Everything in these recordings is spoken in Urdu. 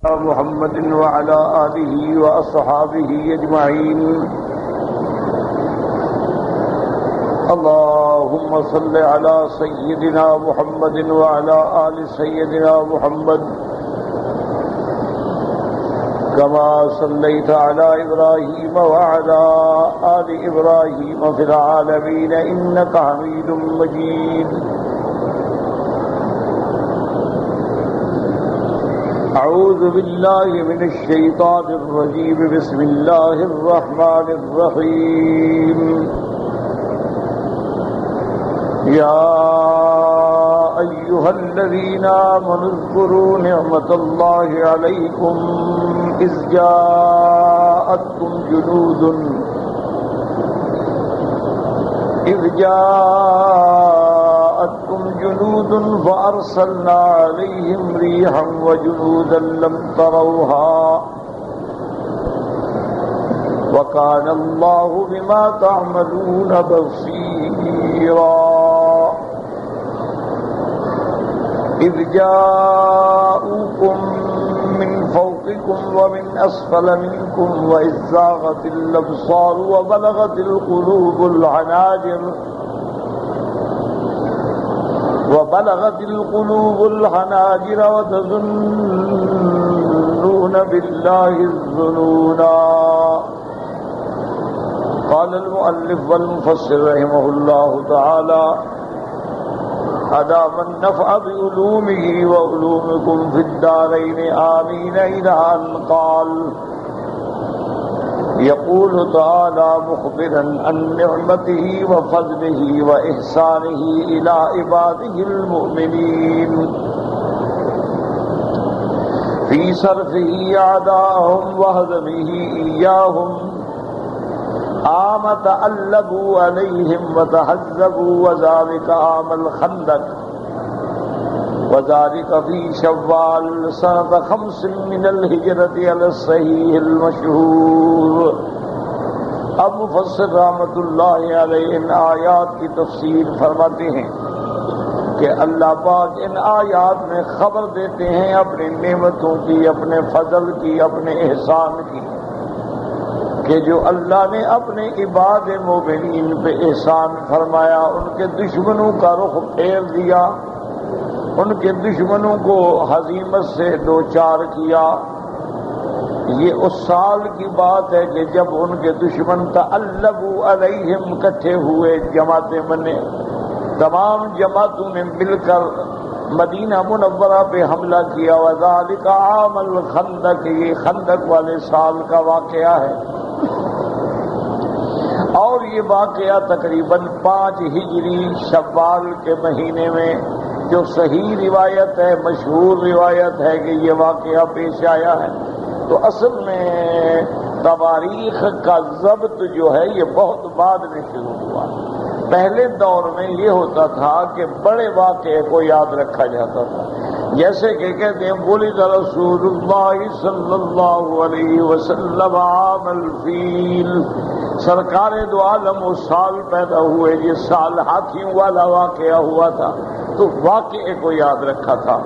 محمد وعلى آله وأصحابه أجمعين. اللهم صل على سيدنا محمد وعلى آل سيدنا محمد كما صليت على إبراهيم وعلى آل إبراهيم في العالمين إنك حميد مجيد. أعوذ بالله من الشيطان الرجيم. بسم الله الرحمن الرحيم. يا أيها الذين آمنوا اذكروا نعمة الله عليكم إذ جاءتكم جنود فأرسلنا عليهم ريحا وجنودا لم تروها وكان الله بما تعملون بصيرا. إذ جاءوكم من فوقكم ومن أسفل منكم وإذ زاغت الأبصار وبلغت القلوب الحناجر وتظنون بالله الظنونا. قال المؤلف والمفسر رحمه الله تعالى: أدام النفع بعلومه وعلومكم في الدارين آمين. إلى أن قال: يقول تعالى مخبرا عن نعمته وفضله وإحسانه إلى عباده المؤمنين في صرفه أعداءهم وهزمه إياهم. تألبوا عليهم وتحزبوا وذلك عام الخندق وذلك في شوال سنة 5 من الہجرت على الصحیح المشہور. اب مفسر رحمۃ اللہ علیہ ان آیات کی تفسیر فرماتے ہیں کہ اللہ پاک ان آیات میں خبر دیتے ہیں اپنی نعمتوں کی، اپنے فضل کی، اپنے احسان کی، کہ جو اللہ نے اپنے عباد مومنین پہ احسان فرمایا، ان کے دشمنوں کا رخ پھیر دیا، ان کے دشمنوں کو ہزیمت سے دوچار کیا. یہ اس سال کی بات ہے کہ جب ان کے دشمن تألبوا علیہم اکٹھے ہوئے، جماعتیں بنے، تمام جماعتوں نے مل کر مدینہ منورہ پہ حملہ کیا. وذالک عام الخندق، یہ خندق والے سال کا واقعہ ہے، اور یہ واقعہ تقریباً 5 ہجری شوال کے مہینے میں، جو صحیح روایت ہے، مشہور روایت ہے کہ یہ واقعہ پیش آیا ہے. تو اصل میں تواریخ کا ضبط جو ہے یہ بہت بعد میں شروع ہوا. پہلے دور میں یہ ہوتا تھا کہ بڑے واقعے کو یاد رکھا جاتا تھا، جیسے کہ کہتے ہیں ولد رسول اللہ صلی اللہ علیہ وسلم عام الفیل، سرکار دو عالم اس سال پیدا ہوئے جس سال ہاتھیوں والا واقعہ ہوا تھا. تو واقعے کو یاد رکھا تھا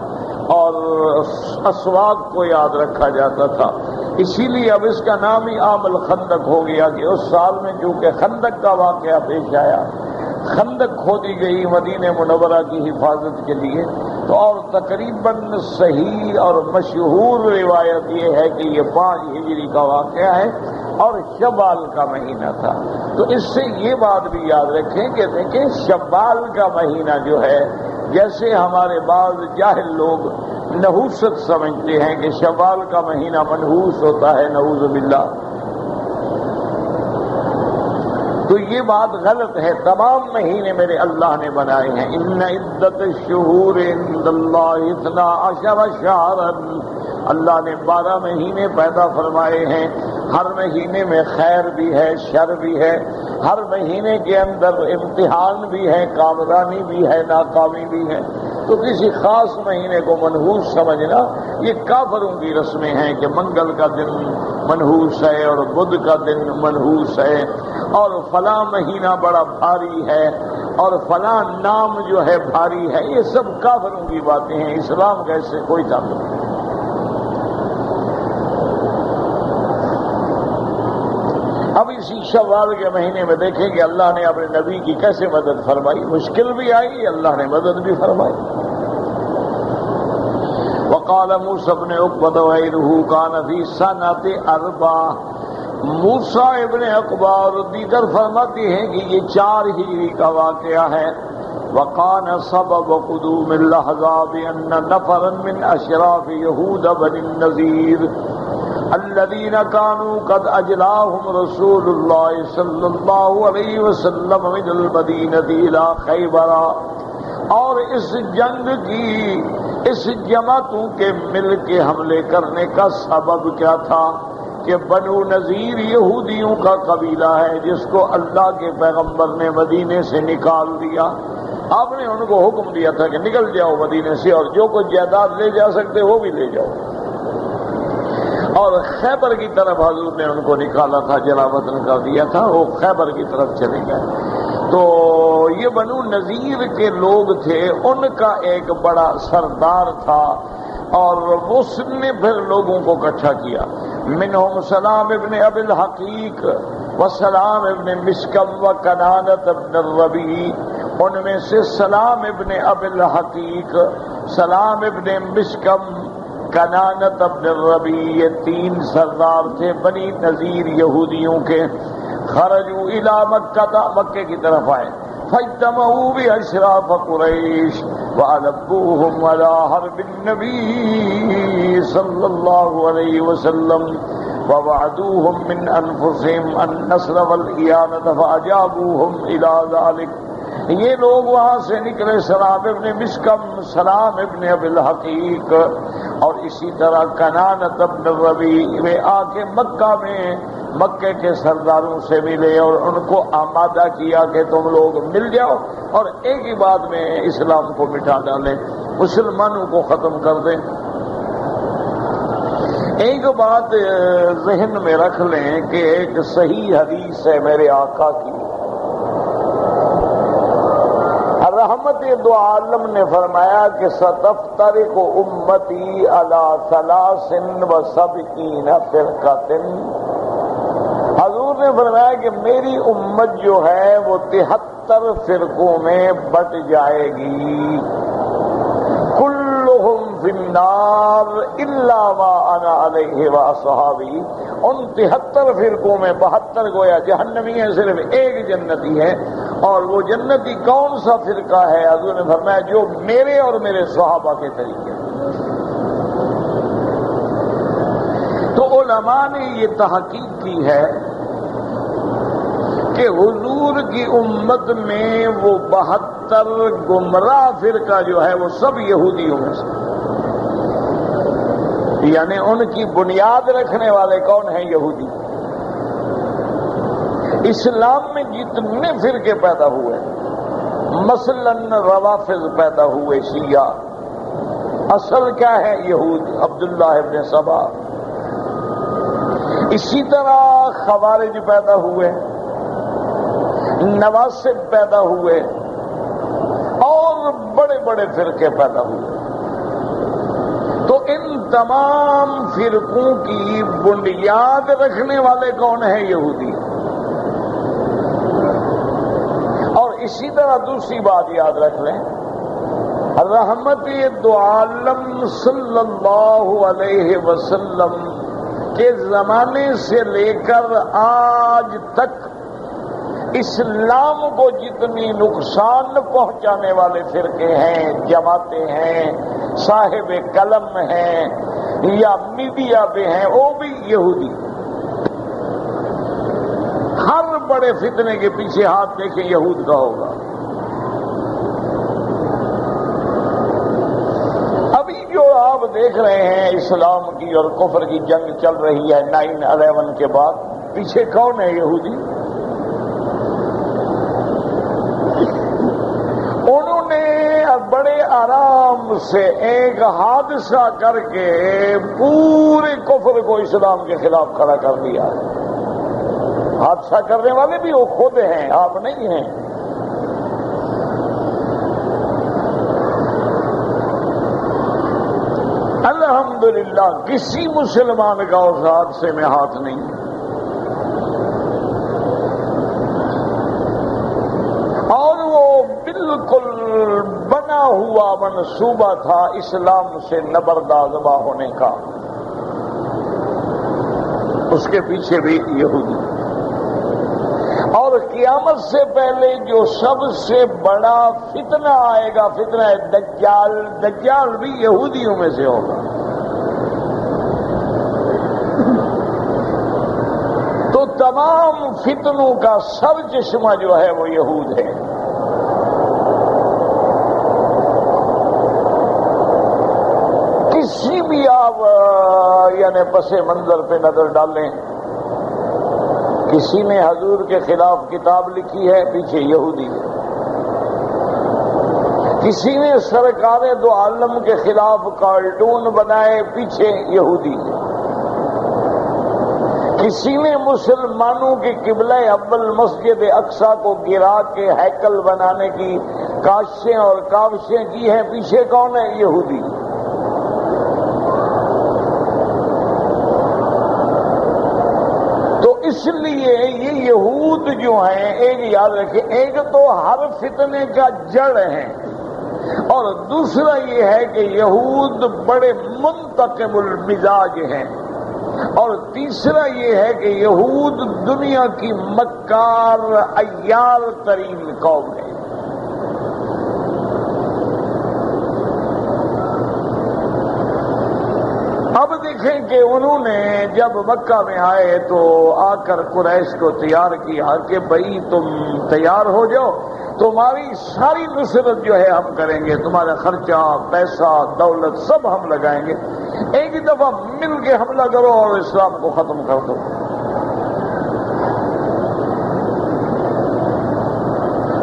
اور اسواق کو یاد رکھا جاتا تھا. اسی لیے اب اس کا نام ہی عام الخندق ہو گیا کہ اس سال میں چونکہ خندق کا واقعہ پیش آیا، خندق کھودی گئی مدینہ منورہ کی حفاظت کے لیے. تو اور تقریباً صحیح اور مشہور روایت یہ ہے کہ یہ 5 ہجری کا واقعہ ہے اور شوال کا مہینہ تھا. تو اس سے یہ بات بھی یاد رکھیں کہ دیکھیں شوال کا مہینہ جو ہے، جیسے ہمارے بعض جاہل لوگ نحوست سمجھتے ہیں کہ شوال کا مہینہ منحوس ہوتا ہے، نعوذ باللہ، تو یہ بات غلط ہے. تمام مہینے میرے اللہ نے بنائے ہیں. ان عدت الشہور عند اللہ 12 شہرا، اللہ نے 12 مہینے پیدا فرمائے ہیں. ہر مہینے میں خیر بھی ہے، شر بھی ہے، ہر مہینے کے اندر امتحان بھی ہے، کامرانی بھی ہے، ناکامی بھی ہے. تو کسی خاص مہینے کو منحوس سمجھنا یہ کافروں کی رسمیں ہیں کہ منگل کا دن منحوس ہے اور بدھ کا دن منحوس ہے اور فلاں مہینہ بڑا بھاری ہے اور فلاں نام جو ہے بھاری ہے. یہ سب کافروں کی باتیں ہیں، اسلام کا اس سے کوئی تعلق نہیں. اب اسی شوال کے مہینے میں دیکھیں کہ اللہ نے اپنے نبی کی کیسے مدد فرمائی. مشکل بھی آئی، اللہ نے مدد بھی فرمائی. وقال موسیٰ ابن عقبہ وغیرہ کان فی سنۃ 4. موسیٰ ابن عقبہ اور دیگر فرماتے ہیں کہ یہ 4 ہجری کا واقعہ ہے. وقان سبب قدوم الاحزاب ان نفرا من اشراف یہود بنی النضیر الذین كانوا قد اجلاهم رسول اللہ صلی اللہ علیہ وسلم من المدینہ الى خیبر. اور اس جنگ کی اس جماعتوں کے مل کے حملے کرنے کا سبب کیا تھا کہ بنو نذیر یہودیوں کا قبیلہ ہے جس کو اللہ کے پیغمبر نے مدینے سے نکال دیا. آپ نے ان کو حکم دیا تھا کہ نکل جاؤ مدینے سے، اور جو کچھ جائیداد لے جا سکتے وہ بھی لے جاؤ. اور خیبر کی طرف حضور نے ان کو نکالا تھا، جلا وطن کر دیا تھا، وہ خیبر کی طرف چلے گئے. تو یہ بنو نذیر کے لوگ تھے، ان کا ایک بڑا سردار تھا اور اس نے پھر لوگوں کو اکٹھا کیا. منہم سلام ابن ابی الحقیق و سلام ابن مشکم و کنانت ابن الربیع. ان میں سے سلام ابن ابی الحقیق، سلام ابن مشکم، کنانت ابن الربیع، یہ 3 سردار تھے بنی نذیر یہودیوں کے. خرجوا الی مکہ، مکے کی طرف آئے. فاجتمعوا باشراف قریش وألبوهم على حرب النبی صلی اللہ علیہ وسلم ووعدوهم من انفسهم النصر والإعانة فأجابوهم الى ذلك. یہ لوگ وہاں سے نکلے، سلام ابن مشکم، سلام ابن ابی الحقیق اور اسی طرح کنانت ابن الربیع، وہ آ کے مکہ میں مکے کے سرداروں سے ملے اور ان کو آمادہ کیا کہ تم لوگ مل جاؤ اور ایک ہی بات میں اسلام کو مٹا ڈالیں، مسلمانوں کو ختم کر دیں. ایک بات ذہن میں رکھ لیں کہ ایک صحیح حدیث ہے میرے آقا کی. رحمت دو عالم نے فرمایا کہ ستفترق امتی علی 73 فرقۃ. حضور نے فرمایا کہ میری امت جو ہے وہ 73 فرقوں میں بٹ جائے گی. کلہم فی النار الا ما انا علیہ واصحابی. ان 73 فرقوں میں 72 گویا جہنمی ہیں، صرف ایک جنتی ہے. اور وہ جنتی کون سا فرقہ ہے؟ حضور نے فرمایا جو میرے اور میرے صحابہ کے طریقے. تو علماء نے یہ تحقیق کی ہے کہ حضور کی امت میں وہ 72 گمراہ فرقہ جو ہے وہ سب یہودیوں میں سے، یعنی ان کی بنیاد رکھنے والے کون ہیں؟ یہودی. اسلام میں جتنے فرقے پیدا ہوئے، مثلاً روافض پیدا ہوئے، شیعہ، اصل کیا ہے؟ یہود، عبداللہ ابن سبا. اسی طرح خوارج پیدا ہوئے، نواسب پیدا ہوئے اور بڑے بڑے فرقے پیدا ہوئے. تو ان تمام فرقوں کی بنیاد رکھنے والے کون ہیں؟ یہودی. اور اسی طرح دوسری بات یاد رکھ لیں، رحمت دو عالم صلی اللہ علیہ وسلم کے زمانے سے لے کر آج تک اسلام کو جتنی نقصان پہنچانے والے فرقے ہیں، جماعتیں ہیں، صاحب قلم ہیں یا میڈیا پہ ہیں، وہ بھی یہودی. ہر بڑے فتنے کے پیچھے ہاتھ دیکھیں یہود کا ہوگا. ابھی جو آپ دیکھ رہے ہیں اسلام کی اور کفر کی جنگ چل رہی ہے 9/11 کے بعد، پیچھے کون ہے؟ یہودی. انہوں نے بڑے آرام سے ایک حادثہ کر کے پورے کفر کو اسلام کے خلاف کھڑا کر دیا. حادثہ کرنے والے بھی وہ خود ہیں، آپ نہیں ہیں. الحمدللہ کسی مسلمان کا اس حادثے میں ہاتھ نہیں. بالکل بنا ہوا منصوبہ تھا اسلام سے نبردازبہ ہونے کا، اس کے پیچھے بھی یہودی۔ اور قیامت سے پہلے جو سب سے بڑا فتنہ آئے گا، فتنہ دجال، دجال بھی یہودیوں میں سے ہوگا۔ تو تمام فتنوں کا سر چشمہ جو ہے وہ یہود ہے۔ کسی بھی آپ یعنی پس منظر پہ نظر ڈالیں، کسی نے حضور کے خلاف کتاب لکھی ہے، پیچھے یہودی ہے۔ کسی نے سرکار دو عالم کے خلاف کارٹون بنائے، پیچھے یہودی ہے۔ کسی نے مسلمانوں کی قبلہ اول مسجد اقصی کو گرا کے ہیکل بنانے کی کاشیں اور کاوشیں کی ہیں، پیچھے کون ہے؟ یہودی۔ تو اس لیے یہ یہود جو ہیں، ایک یاد رکھیں، ایک تو ہر فتنے کا جڑ ہے، اور دوسرا یہ ہے کہ یہود بڑے منتقم المزاج ہیں، اور تیسرا یہ ہے کہ یہود دنیا کی مکار عیار ترین قوم ہے۔ اب دیکھیں کہ انہوں نے جب مکہ میں آئے تو آ کر قریش کو تیار کیا کہ بھائی تم تیار ہو جاؤ، تمہاری ساری نصرت جو ہے ہم کریں گے، تمہارا خرچہ، پیسہ، دولت سب ہم لگائیں گے، ایک ہی دفعہ مل کے حملہ کرو اور اسلام کو ختم کر دو۔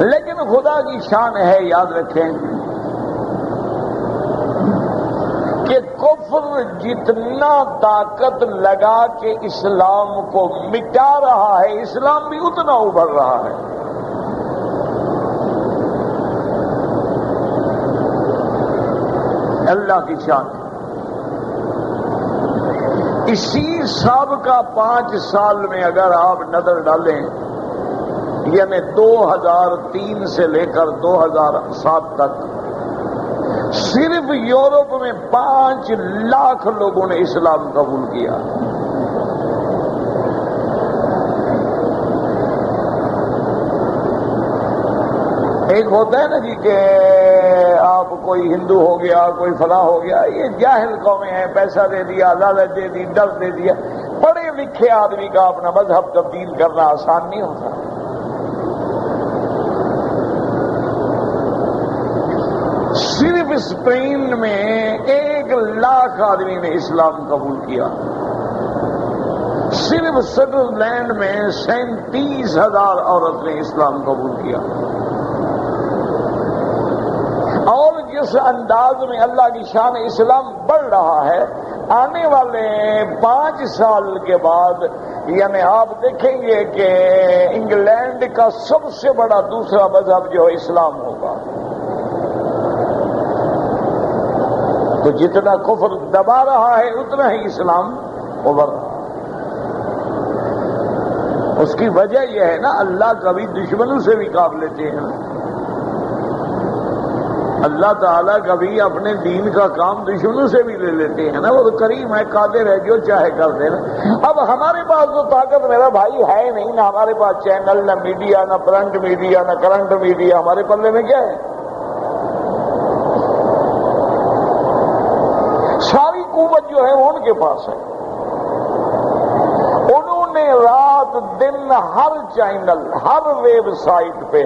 لیکن خدا کی شان ہے، یاد رکھیں کہ کفر جتنا طاقت لگا کے اسلام کو مٹا رہا ہے، اسلام بھی اتنا ابھر رہا ہے۔ اللہ کی شان۔ اسی سابقہ 5 سال میں اگر آپ نظر ڈالیں، یعنی 2003 سے لے کر 2007 تک صرف یورپ میں 5 لاکھ لوگوں نے اسلام قبول کیا۔ ایک ہوتا ہے نا جی کہ آپ کوئی ہندو ہو گیا، کوئی فلاں ہو گیا، یہ جاہل قومیں ہیں، پیسہ دے دیا، لالچ دے دی، ڈر دے دیا۔ پڑھے لکھے آدمی کا اپنا مذہب تبدیل کرنا آسان نہیں ہوتا۔ صرف اسپین میں 1 لاکھ آدمی نے اسلام قبول کیا، صرف سوئٹزرلینڈ میں 37,000 عورت نے اسلام قبول کیا۔ اور جس انداز میں اللہ کی شان اسلام بڑھ رہا ہے، آنے والے 5 سال کے بعد یعنی آپ دیکھیں گے کہ انگلینڈ کا سب سے بڑا دوسرا مذہب جو اسلام ہوگا۔ تو جتنا کفر دبا رہا ہے اتنا ہی اسلام ابھر رہا ہے۔ اس کی وجہ یہ ہے نا، اللہ کبھی دشمنوں سے بھی کام لیتے ہیں۔ اللہ تعالیٰ کبھی اپنے دین کا کام دشمنوں سے بھی لے لیتے ہیں نا، وہ تو کریم ہے، قادر ہے، جو چاہے کر دینا۔ اب ہمارے پاس تو طاقت میرا بھائی ہے نہیں، نہ ہمارے پاس چینل، نہ میڈیا، نہ پرنٹ میڈیا، نہ کرنٹ میڈیا، ہمارے پلے میں کیا ہے؟ ساری قوت جو ہے وہ ان کے پاس ہے۔ انہوں نے رات دن ہر چینل، ہر ویب سائٹ پہ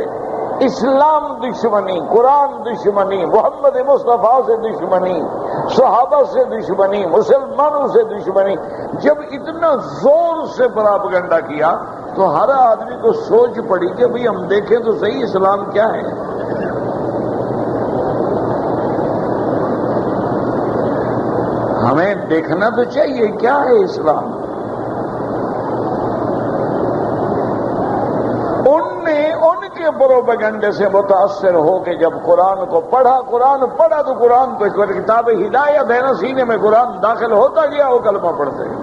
اسلام دشمنی، قرآن دشمنی، محمد مصطفیٰ سے دشمنی، صحابہ سے دشمنی، مسلمانوں سے دشمنی، جب اتنا زور سے پراپگنڈا کیا تو ہر آدمی کو سوچ پڑی کہ بھئی ہم دیکھیں تو صحیح اسلام کیا ہے۔ ہمیں دیکھنا تو چاہیے کیا ہے اسلام۔ ان کے پروپیگنڈے سے متاثر ہو کے جب قرآن کو پڑھا تو قرآن تو ایک کتاب ہدایت ہے نا، سینے میں قرآن داخل ہوتا گیا، وہ کلمہ پڑھتے گئے۔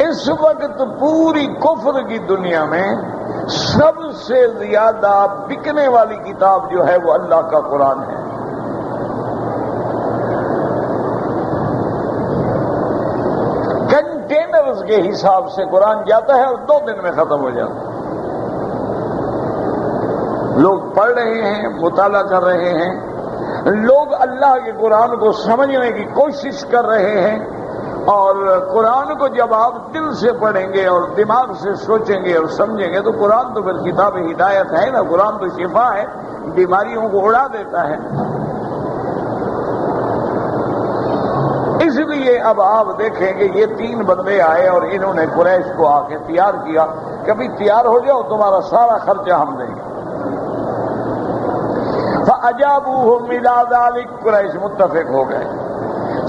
اس وقت پوری کفر کی دنیا میں سب سے زیادہ بکنے والی کتاب جو ہے وہ اللہ کا قرآن ہے. کنٹینرز کے حساب سے قرآن جاتا ہے اور 2 دن میں ختم ہو جاتا ہے. لوگ پڑھ رہے ہیں، مطالعہ کر رہے ہیں، لوگ اللہ کے قرآن کو سمجھنے کی کوشش کر رہے ہیں، اور قرآن کو جب آپ دل سے پڑھیں گے اور دماغ سے سوچیں گے اور سمجھیں گے تو قرآن تو پھر کتاب ہدایت ہے نا. قرآن تو شفا ہے، بیماریوں کو اڑا دیتا ہے. اس لیے اب آپ دیکھیں کہ یہ 3 بندے آئے اور انہوں نے قریش کو آ کے تیار کیا کہ ابھی تیار ہو جاؤ، تمہارا سارا خرچہ ہم دیں گے. فَأَجَابُوهُمْ إِلَىٰ ذَلِكَ، قریش متفق ہو گئے.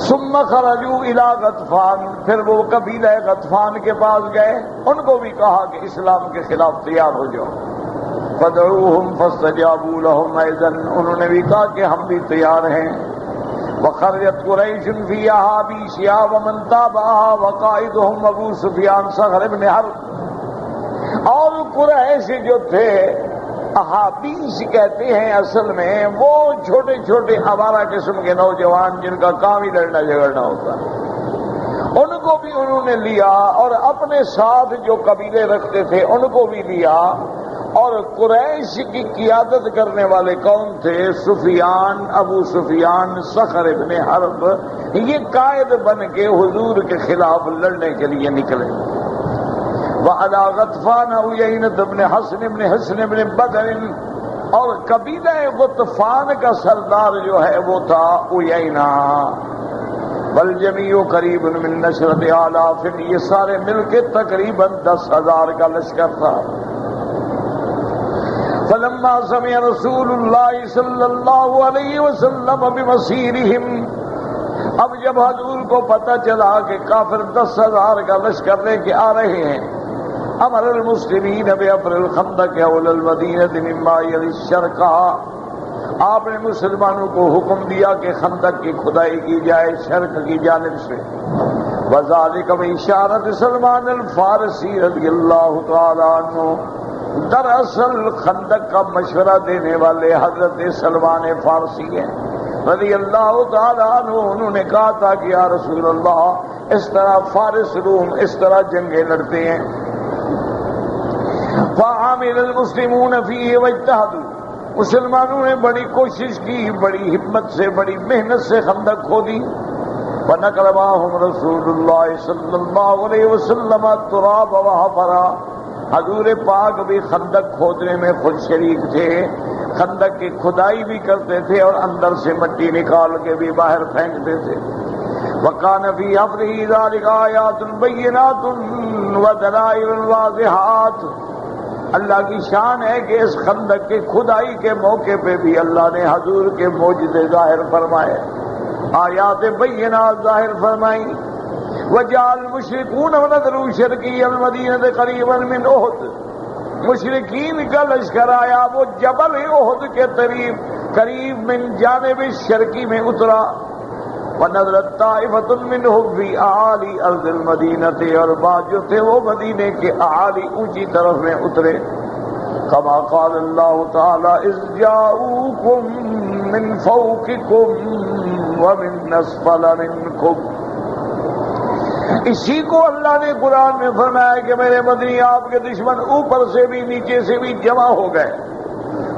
ثم خرجوا الى غطفان، پھر وہ قبیلہ غطفان کے پاس گئے، ان کو بھی کہا کہ اسلام کے خلاف تیار ہو جاؤ. فدعوهم فاستجابوا لهم ايضا، انہوں نے بھی کہا کہ ہم بھی تیار ہیں. وخرجت قریش في احابيشها ومن تابعها وقائدهم ابو سفیان صخر بن حرب. اور قریش جو تھے، احابیش کہتے ہیں اصل میں وہ چھوٹے چھوٹے آوارہ قسم کے نوجوان جن کا کام ہی لڑنا جھگڑنا ہوتا ہے، ان کو بھی انہوں نے لیا، اور اپنے ساتھ جو قبیلے رکھتے تھے ان کو بھی لیا. اور قریش کی قیادت کرنے والے کون تھے؟ سفیان، ابو سفیان صخر ابن حرب، یہ قائد بن کے حضور کے خلاف لڑنے کے لیے نکلے. وعلى غطفان عيينة بن حصن بن بدر، اور قبیلہ غطفان کا سردار جو ہے وہ تھا عیینہ. والجمیع قریب من 10,000، یہ سارے مل کے تقریباً 10,000 کا لشکر تھا. فلما سمع رسول اللہ صلی اللہ علیہ وسلم بمسیرہم، اب جب حضور کو پتہ چلا کہ کافر 10,000 کا لشکر لے کے آ رہے ہیں، امر المسلمین بحفر الخندق حول المدینہ مما یلی الشرق، آپ نے مسلمانوں کو حکم دیا کہ خندق کی کھدائی کی جائے شرق کی جانب سے. وذالک باشارۃ سلمان الفارسی رضی اللہ تعالی عنہ، دراصل خندق کا مشورہ دینے والے حضرت سلمان فارسی ہیں رضی اللہ تعالی عنہ. انہوں نے کہا تھا کہ یا رسول اللہ، اس طرح فارس روم اس طرح جنگیں لڑتے ہیں. فعامل المسلمون فیہ واجتہدوا، مسلمانوں نے بڑی کوشش کی، بڑی ہمت سے، بڑی محنت سے خندق کھودی. ونقل معهم رسول اللہ صلی اللہ علیہ وسلم التراب وحفرا، حضور پاک بھی خندق کھودنے میں خود شریک تھے، خندق کی کھدائی بھی کرتے تھے اور اندر سے مٹی نکال کے بھی باہر پھینکتے تھے. وَكَانَ فِي حَفْرِهِ ذَلِكَ آيَاتٌ بَيِّنَاتٌ وَدَلَائِلٌ وَاضِحَاتٌ. اللہ کی شان ہے کہ اس خندق کی کھدائی کے موقع پہ بھی اللہ نے حضور کے معجزے ظاہر فرمائے، آیات بینات ظاہر فرمائی. وجعل المشركون ونذروا شرقی المدینہ قریبا من احد، مشرکین کا لشکر آیا، وہ جبل احد کے قریب من جانب شرقی میں اترا. ونزلت طائفۃ منهم فی اعالی ارض المدینہ، اور بعض جو تھے وہ مدینے کے اعالی اونچی طرف میں اترے. کما قال اللہ تعالی اذ جاؤوکم من فوقکم ومن اسفل منکم، اسی کو اللہ نے قرآن میں فرمایا کہ میرے مدنی آپ کے دشمن اوپر سے بھی نیچے سے بھی جمع ہو گئے.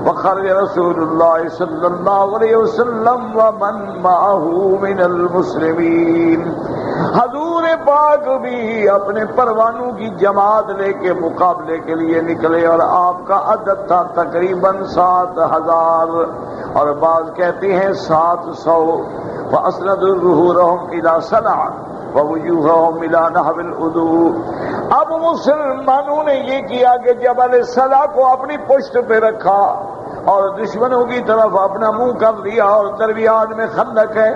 وخرج رسول اللہ صلی اللہ علیہ وسلم ومن معه من المسلمین، حضور پاک بھی اپنے پروانوں کی جماعت لے کے مقابلے کے لیے نکلے، اور آپ کا عدد تھا تقریباً 7,000، اور بعض کہتے ہیں 700. واسندوا ظهورهم الى صنعاء ووجوههم الى نحو العدو. اب مسلمانوں نے یہ کیا کہ جبل صلا کو اپنی پشت پہ رکھا اور دشمنوں کی طرف اپنا منہ کر لیا، اور درمیان میں خندق ہے.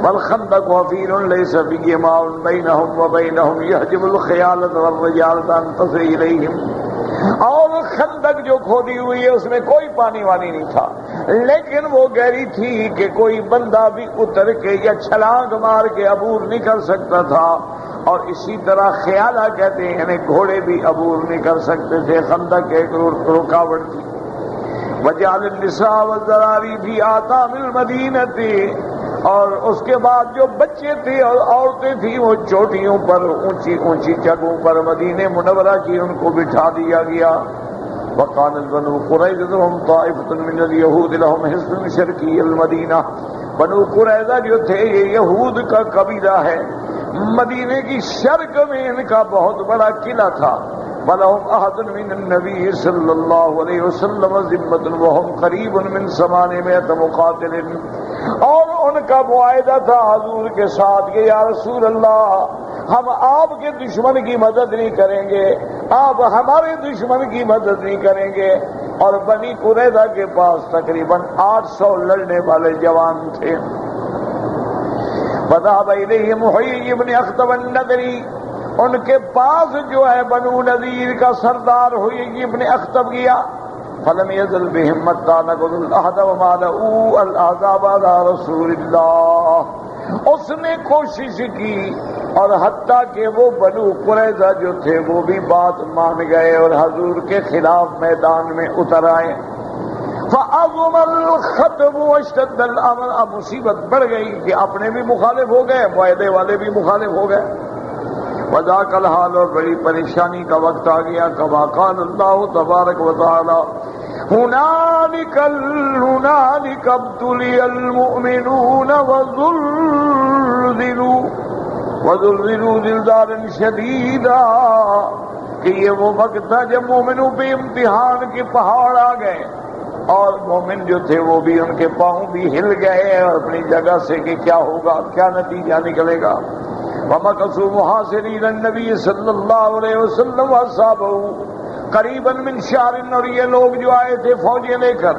والخندق وفیر لیس فیہ ماء بینہم وبینہم یحجب الخیالۃ والرجال ان تصل الیہم. اور خندق جو کھودی ہوئی ہے اس میں کوئی پانی وانی نہیں تھا، لیکن وہ گہری تھی کہ کوئی بندہ بھی اتر کے یا چھلانگ مار کے عبور نہیں کر سکتا تھا، اور اسی طرح خیالہ کہتے ہیں یعنی گھوڑے بھی عبور نہیں کر سکتے تھے، خندق ایک رکاوٹ تھی۔ وجعل النساء والذراری بھی آتا من المدینہ تھی، اور اس کے بعد جو بچے تھے اور عورتیں تھیں وہ چوٹیوں پر اونچی اونچی جگہوں پر مدینہ منورہ کی ان کو بٹھا دیا گیا۔ وقالت بنو قریظہ لهم طائفة من اليهود لهم حصن شرقی المدینہ، بنو قریظہ جو تھے یہ یہود کا قبیلہ ہے، مدینے کی شرق میں ان کا بہت بڑا قلعہ تھا۔ وَلَهُمْ أَحَدٌ مِّنَ النَّبِيِّ صلی اللہ علیہ وسلم ذمة وَهُمْ قریب من 800 مقاتل، اور ان کا معاہدہ تھا حضور کے ساتھ کہ یا رسول اللہ ہم آپ کے دشمن کی مدد نہیں کریں گے، آپ ہمارے دشمن کی مدد نہیں کریں گے، اور بنی قریظہ کے پاس تقریباً 800 لڑنے والے جوان تھے۔ وذهب إليهم محيي بن أخطب النذري، ان کے پاس جو ہے بنو نذیر کا سردار حیی بن اخطب گیا۔ فلم يزل بهم حتى نقضوا العهد ومالؤوا الأحزاب على رسول اللہ، اس نے کوشش کی اور حتیٰ کہ وہ بنو قریظہ جو تھے وہ بھی بات مان گئے اور حضور کے خلاف میدان میں اتر آئے۔ فعظم الخطب واشتد الامر، اب مصیبت بڑھ گئی کہ اپنے بھی مخالف ہو گئے، معاہدے والے بھی مخالف ہو گئے۔ وذاک الحال، اور بڑی پریشانی کا وقت آ گیا۔ کما قال اللہ تبارک و تعالی هنالک ابتلی المؤمنون وزلزلوا زلزالا شدیدا، کہ یہ وہ وقت تھا جب مومنوں پہ امتحان کے پہاڑ آ گئے، اور مومن جو تھے وہ بھی ان کے پاؤں بھی ہل گئے اور اپنی جگہ سے کہ کیا ہوگا، کیا نتیجہ نکلے گا۔ وَمَكَثُوا مُحَاصِرِينَ النَّبِيِّ صلی اللہ علیہ وسلم وَأَصْحَابَهُ قریباً من شہر، اور یہ لوگ جو آئے تھے فوجیں لے کر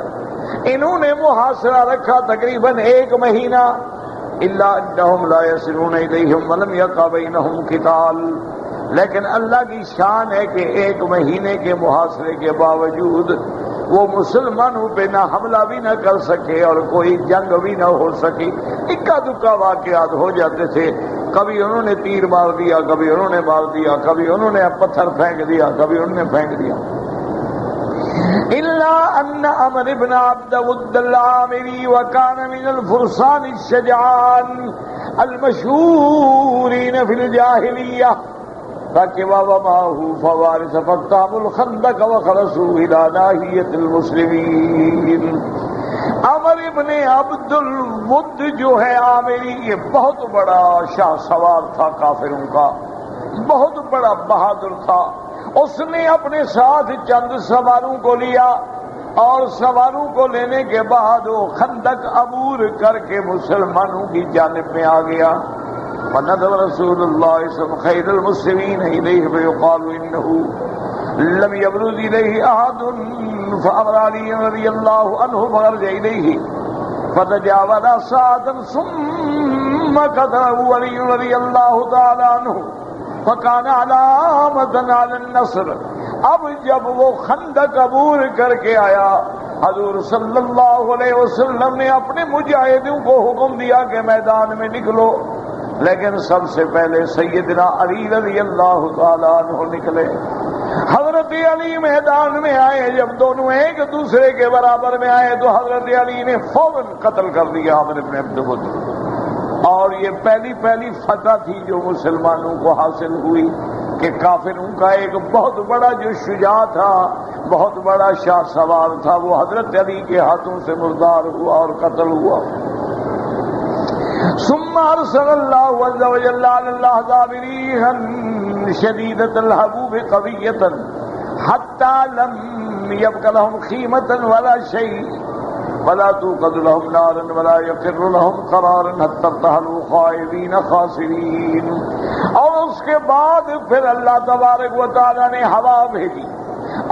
انہوں نے محاصرہ رکھا تقریباً 1 مہینہ۔ إِلَّا أَنَّهُمْ لَا يَصِلُونَ إِلَيْهِمْ وَلَمْ يَقَعْ بَيْنَهُمْ قِتَالٌ، لیکن اللہ کی شان ہے کہ 1 مہینے کے محاصرے کے باوجود وہ مسلمانوں پہ نہ حملہ بھی نہ کر سکے اور کوئی جنگ بھی نہ ہو سکی۔ اکا دکا واقعات ہو جاتے تھے، کبھی انہوں نے تیر مار دیا، کبھی انہوں نے مار دیا، کبھی انہوں نے پتھر پھینک دیا، کبھی انہوں نے پھینک دیا۔ إلا أن عمرو بن عبد ود العامري وكان من الفرسان الشجعان المشهورين في الجاهلية فكوا معه فوارث فاقتحموا الخندق وخلصوا إلى ناحية المسلمين۔ عمرو بن عبد الود جو ہے عامری، یہ بہت بڑا شاہ سوار تھا کافروں کا، بہت بڑا بہادر تھا۔ اس نے اپنے ساتھ چند سواروں کو لیا، اور سواروں کو لینے کے بعد وہ خندق عبور کر کے مسلمانوں کی جانب میں آ گیا۔ فنظر رسول اللہ صلی اللہ علیہ وسلم خیر المسلمین الیہ فیقال انہ لم یبرز الیہ احد فامر علی رضی اللہ عنہ فخرج الیہ فتجاوز ساعة ثم قتله علی رضی اللہ تعالی عنہ فکان علامة علی النصر۔ اب جب وہ خندق عبور کر کے آیا، حضور صلی اللہ علیہ وسلم نے اپنے مجاہدوں کو حکم دیا کہ میدان میں نکلو، لیکن سب سے پہلے سیدنا علی رضی اللہ تعالیٰ عنہ نکلے۔ حضرت علی میدان میں آئے، جب دونوں ایک دوسرے کے برابر میں آئے تو حضرت علی نے فوراً قتل کر دیا عمرو بن عبد الود۔ اور یہ پہلی فتح تھی جو مسلمانوں کو حاصل ہوئی کہ کافروں کا ایک بہت بڑا جو شجاع تھا، بہت بڑا شاہ سوار تھا، وہ حضرت علی کے ہاتھوں سے مردار ہوا اور قتل ہوا۔ ثم ارسل اللہ عز وجل علی الاحزاب ریحا شدیدۃ الهبوب قویۃ حتی لم یبق لهم خیمۃ ولا شیء ولا توقد لهم نارا ولا يقر لهم قرارا حتى ارتحلوا خائبین خاسرین۔ اور اس کے بعد پھر اللہ تبارک و تعالی نے ہوا بھیجی،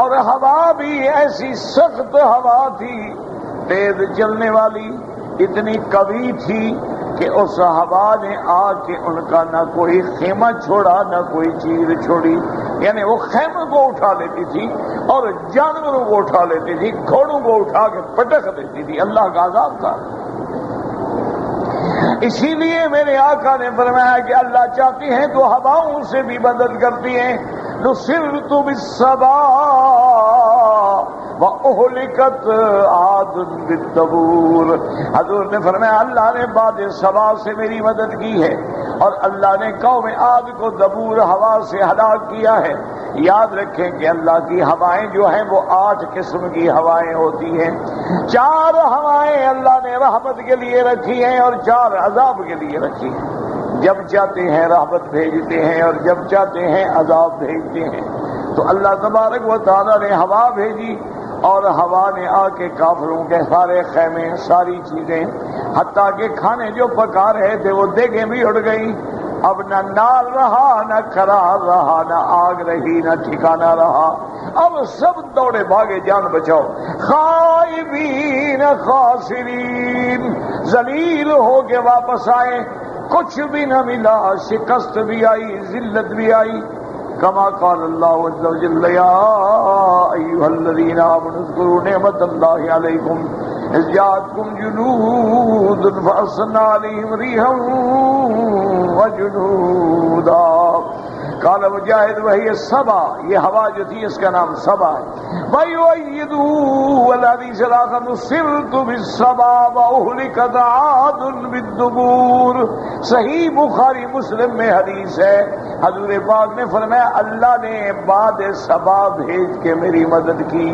اور ہوا بھی ایسی سخت ہوا تھی، تیز چلنے والی، اتنی قوی تھی کہ اس ہوا نے آ کے ان کا نہ کوئی خیمہ چھوڑا نہ کوئی چیز چھوڑی، یعنی وہ خیمے کو اٹھا لیتی تھی اور جانوروں کو اٹھا لیتی تھی، گھوڑوں کو اٹھا کے پٹک دیتی تھی۔ اللہ کا عذاب تھا۔ اسی لیے میرے آقا نے فرمایا کہ اللہ چاہتی ہیں تو ہواؤں سے بھی مدد کرتی ہیں۔ نصرت بالصبا وَأُهْلِكَتْ عَادٌ بِالدَّبُورِ، حضور نے فرمایا اللہ نے باد صبا سے میری مدد کی ہے اور اللہ نے قوم عاد کو دبور ہوا سے ہلاک کیا ہے۔ یاد رکھیں کہ اللہ کی ہوائیں جو ہیں وہ 8 قسم کی ہوائیں ہوتی ہیں۔ 4 ہوائیں اللہ نے رحمت کے لیے رکھی ہیں اور 4 عذاب کے لیے رکھی ہیں۔ جب چاہتے ہیں رحمت بھیجتے ہیں اور جب چاہتے ہیں عذاب بھیجتے ہیں۔ تو اللہ تبارک و تعالیٰ نے ہوا بھیجی اور ہوا نے آ کے کافروں کے سارے خیمے، ساری چیزیں، حتیٰ کہ کھانے جو پکا رہے تھے وہ دیگیں بھی اڑ گئی۔ اب نہ نار رہا، نہ قرار رہا، نہ آگ رہی، نہ ٹھکانہ رہا۔ اب سب دوڑے بھاگے جان بچاؤ، خائبین خاسرین، ذلیل ہو کے واپس آئے، کچھ بھی نہ ملا، شکست بھی آئی، ذلت بھی آئی۔ کما قال اللہ عز وجل یا ایھا الذین آمنوا اذکروا نعمت اللہ علیکم اذ جاءتکم جنود فارسلنا علیہم ریحا وجنودا۔ قال مجاہد وہی صبا، یہ ہوا جو تھی اس کا نام صبا ہے۔ وَيُؤَيِّدُهُ وَالْحَدِيثِ الْآخَرِ نُصِرْتُ بِالصَّبَا وَأُهْلِكَتْ عَادٌ بِالدُّبُورِ۔ صحیح بخاری مسلم میں حدیث ہے، حضور پاک نے فرمایا اللہ نے باد صبا بھیج کے میری مدد کی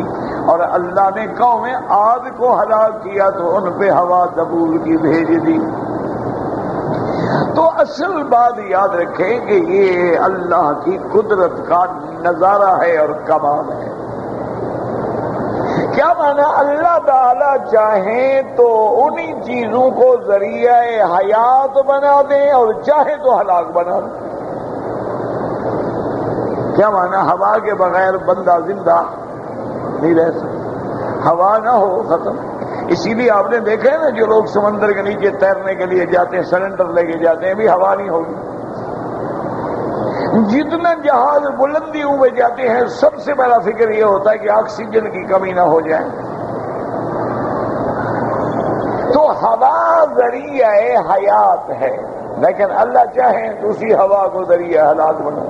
اور اللہ نے قوم عاد کو ہلاک کیا تو ان پہ ہوا دبور کی بھیج دی۔ تو اصل بات یاد رکھیں کہ یہ اللہ کی قدرت کا نظارہ ہے اور کمال ہے۔ کیا مانا؟ اللہ تعالی چاہیں تو انہی چیزوں کو ذریعہ حیات بنا دیں اور چاہے تو ہلاک بنا دیں۔ کیا مانا؟ ہوا کے بغیر بندہ زندہ نہیں رہ سکتا، ہوا نہ ہو ختم۔ اسی لیے آپ نے دیکھا ہے نا جو لوگ سمندر کے نیچے تیرنے کے لیے جاتے ہیں، سلنڈر لے کے جاتے ہیں، بھی ہوا نہیں ہوگی۔ جتنا جہاز بلندیوں میں جاتے ہیں سب سے پہلا فکر یہ ہوتا ہے کہ آکسیجن کی کمی نہ ہو جائے۔ تو ہوا ذریعہ حیات ہے، لیکن اللہ چاہے تو اسی ہوا کو ذریعہ ہلاک بنا۔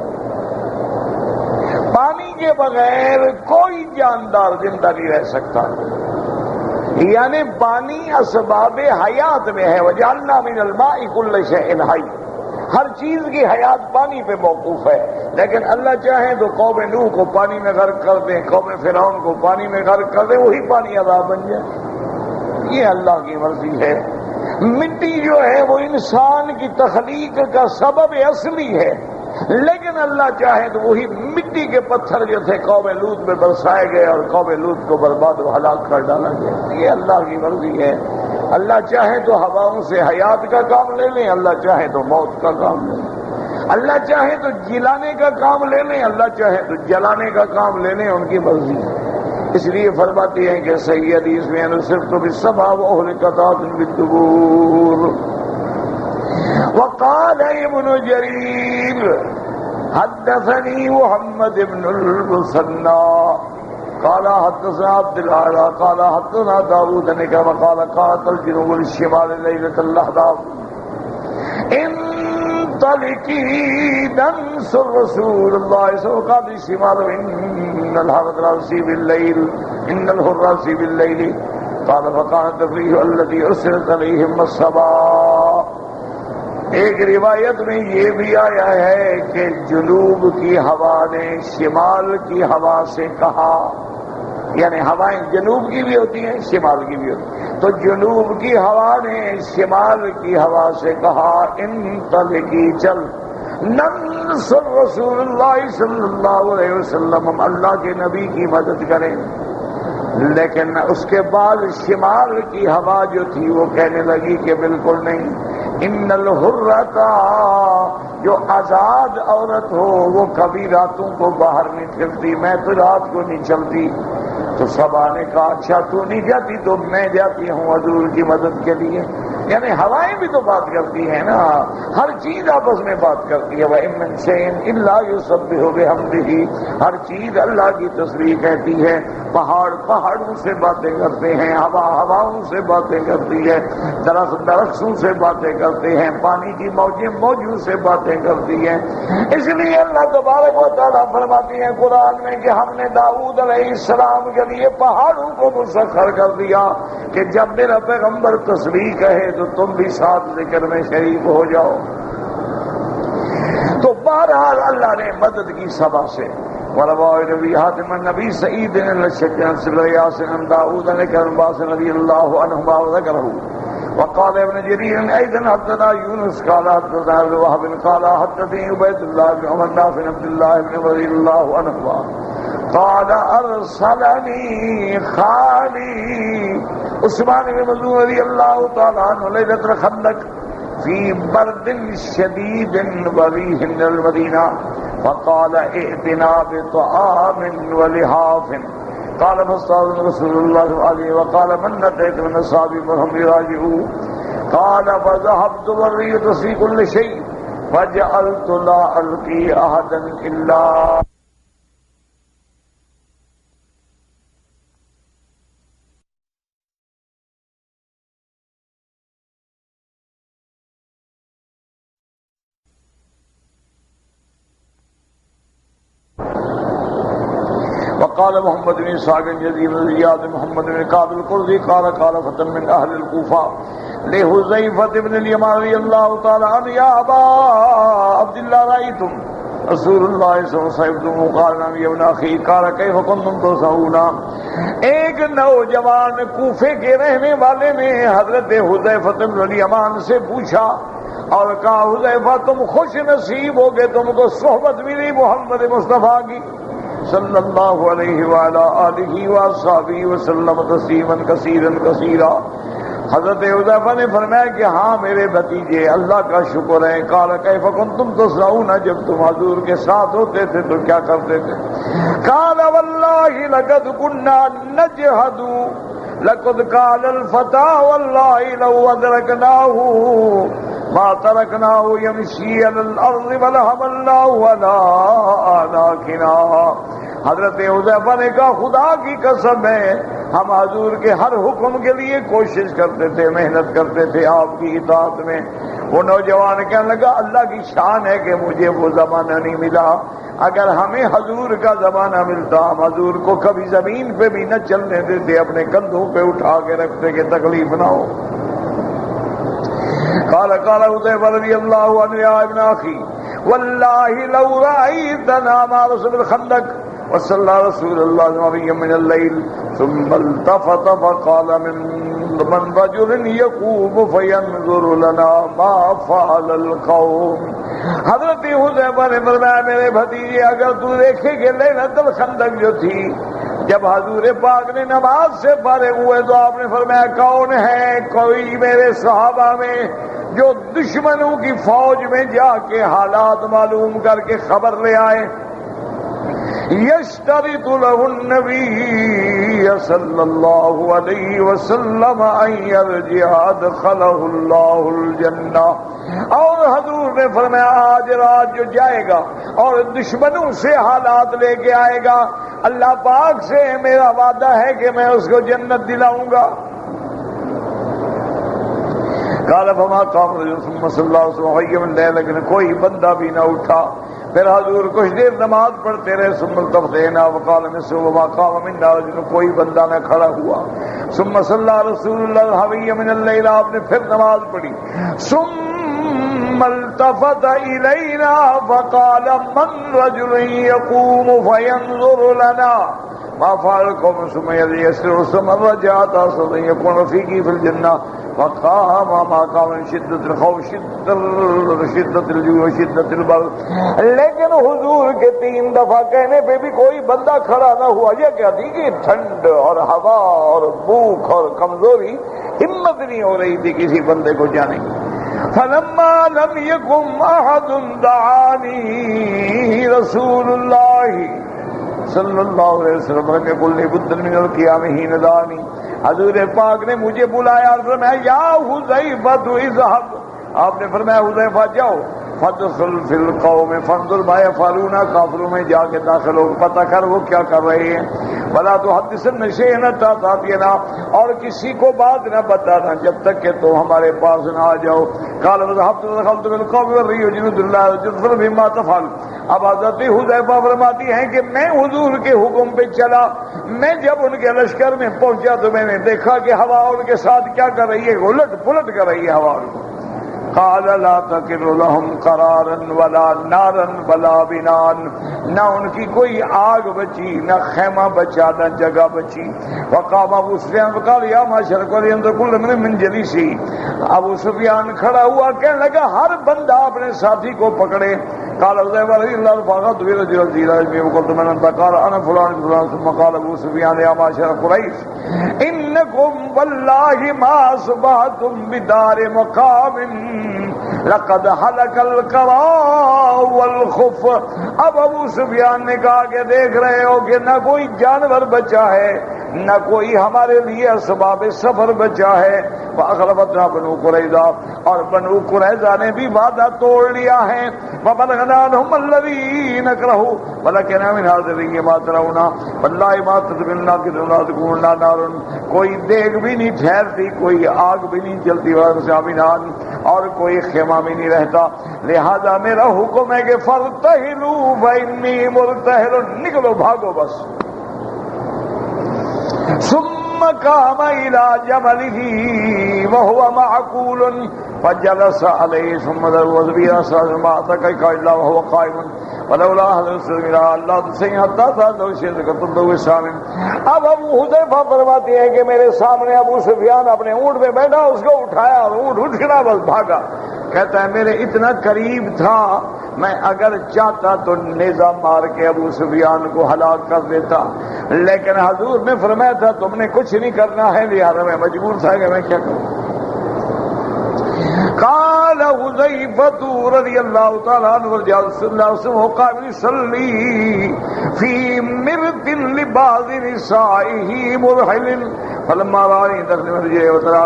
پانی کے بغیر کوئی جاندار زندہ نہیں رہ سکتا، یعنی پانی اسباب حیات میں ہے۔ وجعلنا من الماء كل شيء حي، ہر چیز کی حیات پانی پہ موقوف ہے۔ لیکن اللہ چاہے تو قوم نوح کو پانی میں غرق کر دیں، قوم فرعون کو پانی میں غرق کر دیں، وہی پانی عذاب بن جائے۔ یہ اللہ کی مرضی ہے۔ مٹی جو ہے وہ انسان کی تخلیق کا سبب اصلی ہے، لیکن اللہ چاہے تو وہی مٹی کے پتھر جو تھے قوم لوط میں برسائے گئے اور قوم لوط کو برباد و ہلاک کر ڈالا گیا۔ یہ اللہ کی مرضی ہے۔ اللہ چاہے تو ہواؤں سے حیات کا کام لے لیں، اللہ چاہے تو موت کا کام لے لیں، اللہ چاہے تو جلانے کا کام لے لیں، اللہ چاہے تو جلانے کا کام لے لیں، ان کی مرضی ہے۔ اس لیے فرماتی ہیں کہ صحیح حدیث میں نصرت بالصبا وأهلكت عاد بالدبور۔ وقال ابن جرير حدثني محمد بن المثنى قال حدثنا عبد الأعلى قال حدثنا داود بن كما قال قالت الجنوب للشمال ليلة الأحزاب انطلقي ننصر رسول الله صلى الله عليه وسلم قال إن الحر بالليل إن الحر بالليل قال فكان تفريح الذي أرسلت عليهم الصبا۔ ایک روایت میں یہ بھی آیا ہے کہ جنوب کی ہوا نے شمال کی ہوا سے کہا، یعنی ہوائیں جنوب کی بھی ہوتی ہیں شمال کی بھی ہوتی ہیں، تو جنوب کی ہوا نے شمال کی ہوا سے کہا انطلقی چل ننصر رسول اللہ صلی اللہ علیہ وسلم، ہم اللہ کے نبی کی مدد کریں۔ لیکن اس کے بعد شمال کی ہوا جو تھی وہ کہنے لگی کہ بالکل نہیں، ان الحرتا، جو آزاد عورت ہو وہ کبھی راتوں کو باہر نہیں پھرتی، میں تو رات کو نہیں چلتی۔ تو سبا نے کہا اچھا تو نہیں جاتی تو میں جاتی ہوں حضور کی مدد کے لیے۔ یعنی ہوائیں بھی تو بات کرتی ہیں نا، ہر چیز آپس میں بات کرتی ہے. وَإِن مِّن شَيْءٍ إِلَّا يُسَبِّحُ بِحَمْدِهِ، ہر چیز اللہ کی تسبیح کہتی ہے. پہاڑ پہاڑوں سے باتیں کرتے ہیں، ہوا ہواؤں سے باتیں کرتی ہے، درخت درختوں سے باتیں کرتے ہیں، پانی کی موجیں موجوں سے باتیں کرتی ہیں. اس لیے اللہ تبارک و تعالیٰ فرماتی ہیں قرآن میں کہ ہم نے داؤد علیہ السلام کے لیے پہاڑوں کو مسخر کر دیا کہ جب میرا پیغمبر تسبیح کہے تو تم بھی ساتھ ذکر میں شریک ہو جاؤ. تو بہرحال اللہ نے مدد کی سبا سے. وروى ابي حاتم النبي سعيد الشجاع سلياس عن داود بن كرباس رضي الله عنهما وذكره. وقال ابن جرير ايضا حدثنا يونس قال حدثنا وهب قال حدثني عبيد الله بن عمر بن عبد الله بن رضي الله عنهما قال ارسلني خالي عثمان بن مظعون رضي الله تعالى عنه ليلة الخندق في برد شديد وريح من المدينة فقال ائتنا بطعام ولحاف. قال فاستأذن رسول الله عليه وقال من أتيت من أصحابي فهم يراجعوا. قال فذهبت والريح في كل شيء فجعلت لا ألقي أحدا إلا وقال محمد بن اسحاق يزيد بن زياد محمد بن كعب القرظي قال فتى من اهل الكوفه لحذيفه بن اليمان رضي الله تعالى عنه يا ابا عبد الله رايتم رسول الله صلی اللہ علیہ وسلم قال نعم يا ابن اخي قال كيف كنتم تصعون. ایک نوجوان کوفے کے رہنے والے نے حضرت حذیفہ بن الیمان سے پوچھا اور کہا حذیفہ تم خوش نصیب ہو گے، تم کو صحبت ملی محمد مصطفیٰ کی صلی اللہ علیہ وعلی آلہ وصحبہ وسلم تسلیما کثیرا کثیرا. حضرت حذیفہ نے فرمایا کہ ہاں میرے بھتیجے اللہ کا شکر ہے. قال کیف کنتم تصنعون، جب تم حضور کے ساتھ ہوتے تھے تو کیا کرتے تھے؟ قال واللہ لقد كنا نجہد لقد قال الفتى واللہ لو ادرکناہ ما ترکناہ یمشی علی الارض ولحملناہ علی اعناقنا. حضرت حذیفہ نے کہا خدا کی قسم ہے ہم حضور کے ہر حکم کے لیے کوشش کرتے تھے، محنت کرتے تھے آپ کی اطاعت میں. وہ نوجوان کہنے لگا اللہ کی شان ہے کہ مجھے وہ زمانہ نہیں ملا. اگر ہمیں حضور کا زمانہ ملتا ہم حضور کو کبھی زمین پہ بھی نہ چلنے دیتے، اپنے کندھوں پہ اٹھا کے رکھتے کہ تکلیف نہ ہو. قال حذیفہ رضی اللہ عنہ یا ابن اخی واللہ لو رأیتنا مع رسول الخندق وصلى رسول الله مريم من الليل ثم التفت فقال من رجل يقوم فينظر لنا ما فعل القوم. حضرت حذیفہ نے فرمایا میرے بھتیجے اگر تو دیکھے کہ لیلۃ الخندق جو تھی جب حضور پاک نے نماز سے فارغ ہوئے تو آپ نے فرمایا کون ہے کوئی میرے صحابہ میں جو دشمنوں کی فوج میں جا کے حالات معلوم کر کے خبر لے آئے. یشترط له النبی صلی اللہ علیہ وسلم ان یرجع ادخلہ اللہ الجنہ. اور حضور نے فرمایا آج رات جو جائے گا اور دشمنوں سے حالات لے کے آئے گا اللہ پاک سے میرا وعدہ ہے کہ میں اس کو جنت دلاؤں گا. قال فما قام رجل ثم صلى الله عليه وسلم لیکن کوئی بندہ بھی نہ اٹھا. پھر حضور کچھ دیر نماز پڑھتے رہے. ثم التفتینا وقال مثل وما قام منا رجل، کوئی بندہ نہ کھڑا ہوا. ثم صلى رسول الله الحوی من الليل، آپ نے پھر نماز پڑھی. ثم التفت الینا فقال من رجل يقوم فينظر لنا ما فعل القوم ثم يسر ثم رجع تصل يكون رفيقي في الجنة. فقام ما قام من شدت الخوف شدت الجوع شدت البرد. لیکن حضور کے 3 دفعہ کہنے پہ بھی کوئی بندہ کھڑا نہ ہوا. یہ کیا تھی کہ ٹھنڈ اور ہوا اور بھوک اور کمزوری، ہمت نہیں ہو رہی تھی کسی بندے کو جانے کی. فلما لم يكن احد دعاني رسول الله صلی اللہ علیہ وسلم لم يقل لي بد من القيام حين دعاني حضور پاک نے مجھے بلایا اور فرمایا یا حذیفہ اذهب، آپ نے فرمایا حذیفہ جاؤ، فادخل فی القوم فانظر ما یفعلون، کافروں میں جا کے داخل ہو پتہ کر وہ کیا کر رہے ہیں، ولا تحدثن شیئا حتی تأتینا، اور کسی کو بات نہ بتانا جب تک کہ تو ہمارے پاس نہ آ جاؤ۔ قال فذهبت فدخلت فی القوم والريح جنود اللہ جزر بما تفعل۔ اب حضرت حذیفہ فرماتی ہیں کہ میں حضور کے حکم پہ چلا، میں جب ان کے لشکر میں پہنچا تو میں نے دیکھا کہ ہوا ان کے ساتھ کیا کر رہی ہے، الٹ پلٹ کر رہی ہے ہوا ان کو۔ قال لا تکر لهم قرارا ولا نارا ولا بنان، نہ ان کی کوئی آگ بچی، نہ خیمہ بچا، نہ جگہ بچی۔ وقام ابو سفیان وقال یا معشر قریش کل من جلیسی، ابو سفیان کھڑا ہوا کہنے لگا ہر بندہ اپنے ساتھی کو پکڑے۔ قال حذیفہ رضی اللہ عنہ فقط برجل الجیران وقلت من انت قال انا فلان فلان، ثم قال ابو سفیان یا معشر قریش انکم واللہ ما اصبحتم بدار مقام لقد حلق القرا والخف۔ اب ابو سفیان نے کہا کہ دیکھ رہے ہو کہ نہ کوئی جانور بچا ہے، نہ کوئی ہمارے لیے اسباب سفر بچا ہے۔ فاخلفتنا بنو قریظہ، اور بنو قریظہ نے بھی وعدہ توڑ لیا ہے۔ فبلغنا عنهم الذي نكرهوا ولكن من هذه ما ترون والله ما تدبرنا كنا تكون نار، کوئی دیگ بھی نہیں ٹھہرتی، کوئی آگ بھی نہیں جلتی، اور کوئی خیمہ بھی نہیں رہتا۔ لہذا میرا حکم ہے کہ فارتحلوا فإني مرتحل، نکلو بھاگو بس۔ ثم قام إلى جمله وهو معقول فجلس عليه ثم ذروا بيده ما أتكيك إلا وهو قائم ولولا أهل السلم الله تسيء حتى تأتوا شيء كتبوا وسام۔ اب ابو حذیفہ فرماتے ہیں کہ میرے سامنے ابو سفیان اپنے اونٹ میں بیٹھا، اس کو اٹھایا اور اونٹ اٹھ گیا بس بھاگا۔ کہتا ہے میرے اتنا قریب تھا، میں اگر چاہتا تو نیزہ مار کے ابو سفیان کو ہلاک کر دیتا، لیکن حضور نے فرمایا تھا تم نے کچھ نہیں کرنا ہے، لہذا میں مجبور تھا کہ میں کیا کروں۔ قال حذیفہ رضی اللہ تعالی عنہ صلی اللہ علیہ وسلم قال صلی فی مرد لبعض نسائه مرحل فلما رأني دخل مرجعه وترى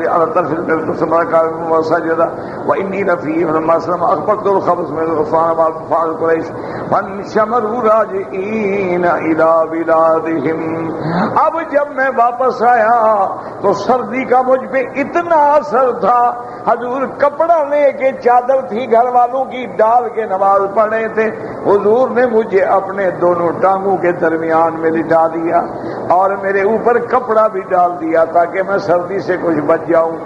على طرف البيت ثم ركع وسجد وإني لفيه فلما أسلم أخبرت الخبز من الغفران بعد فعل قريش فانشمروا راجعين إلى بلادهم۔ اب جب میں واپس آیا تو سردی کا مجھ پہ اتنا اثر تھا، حضور کپڑا لے کے چادر تھی گھر والوں کی ڈال کے نماز پڑھ رہے تھے، حضور نے مجھے اپنے دونوں ٹانگوں کے درمیان میں لٹا دیا اور میرے اوپر کپڑا بھی ڈال دیا تاکہ میں سردی سے کچھ بچ جاؤں۔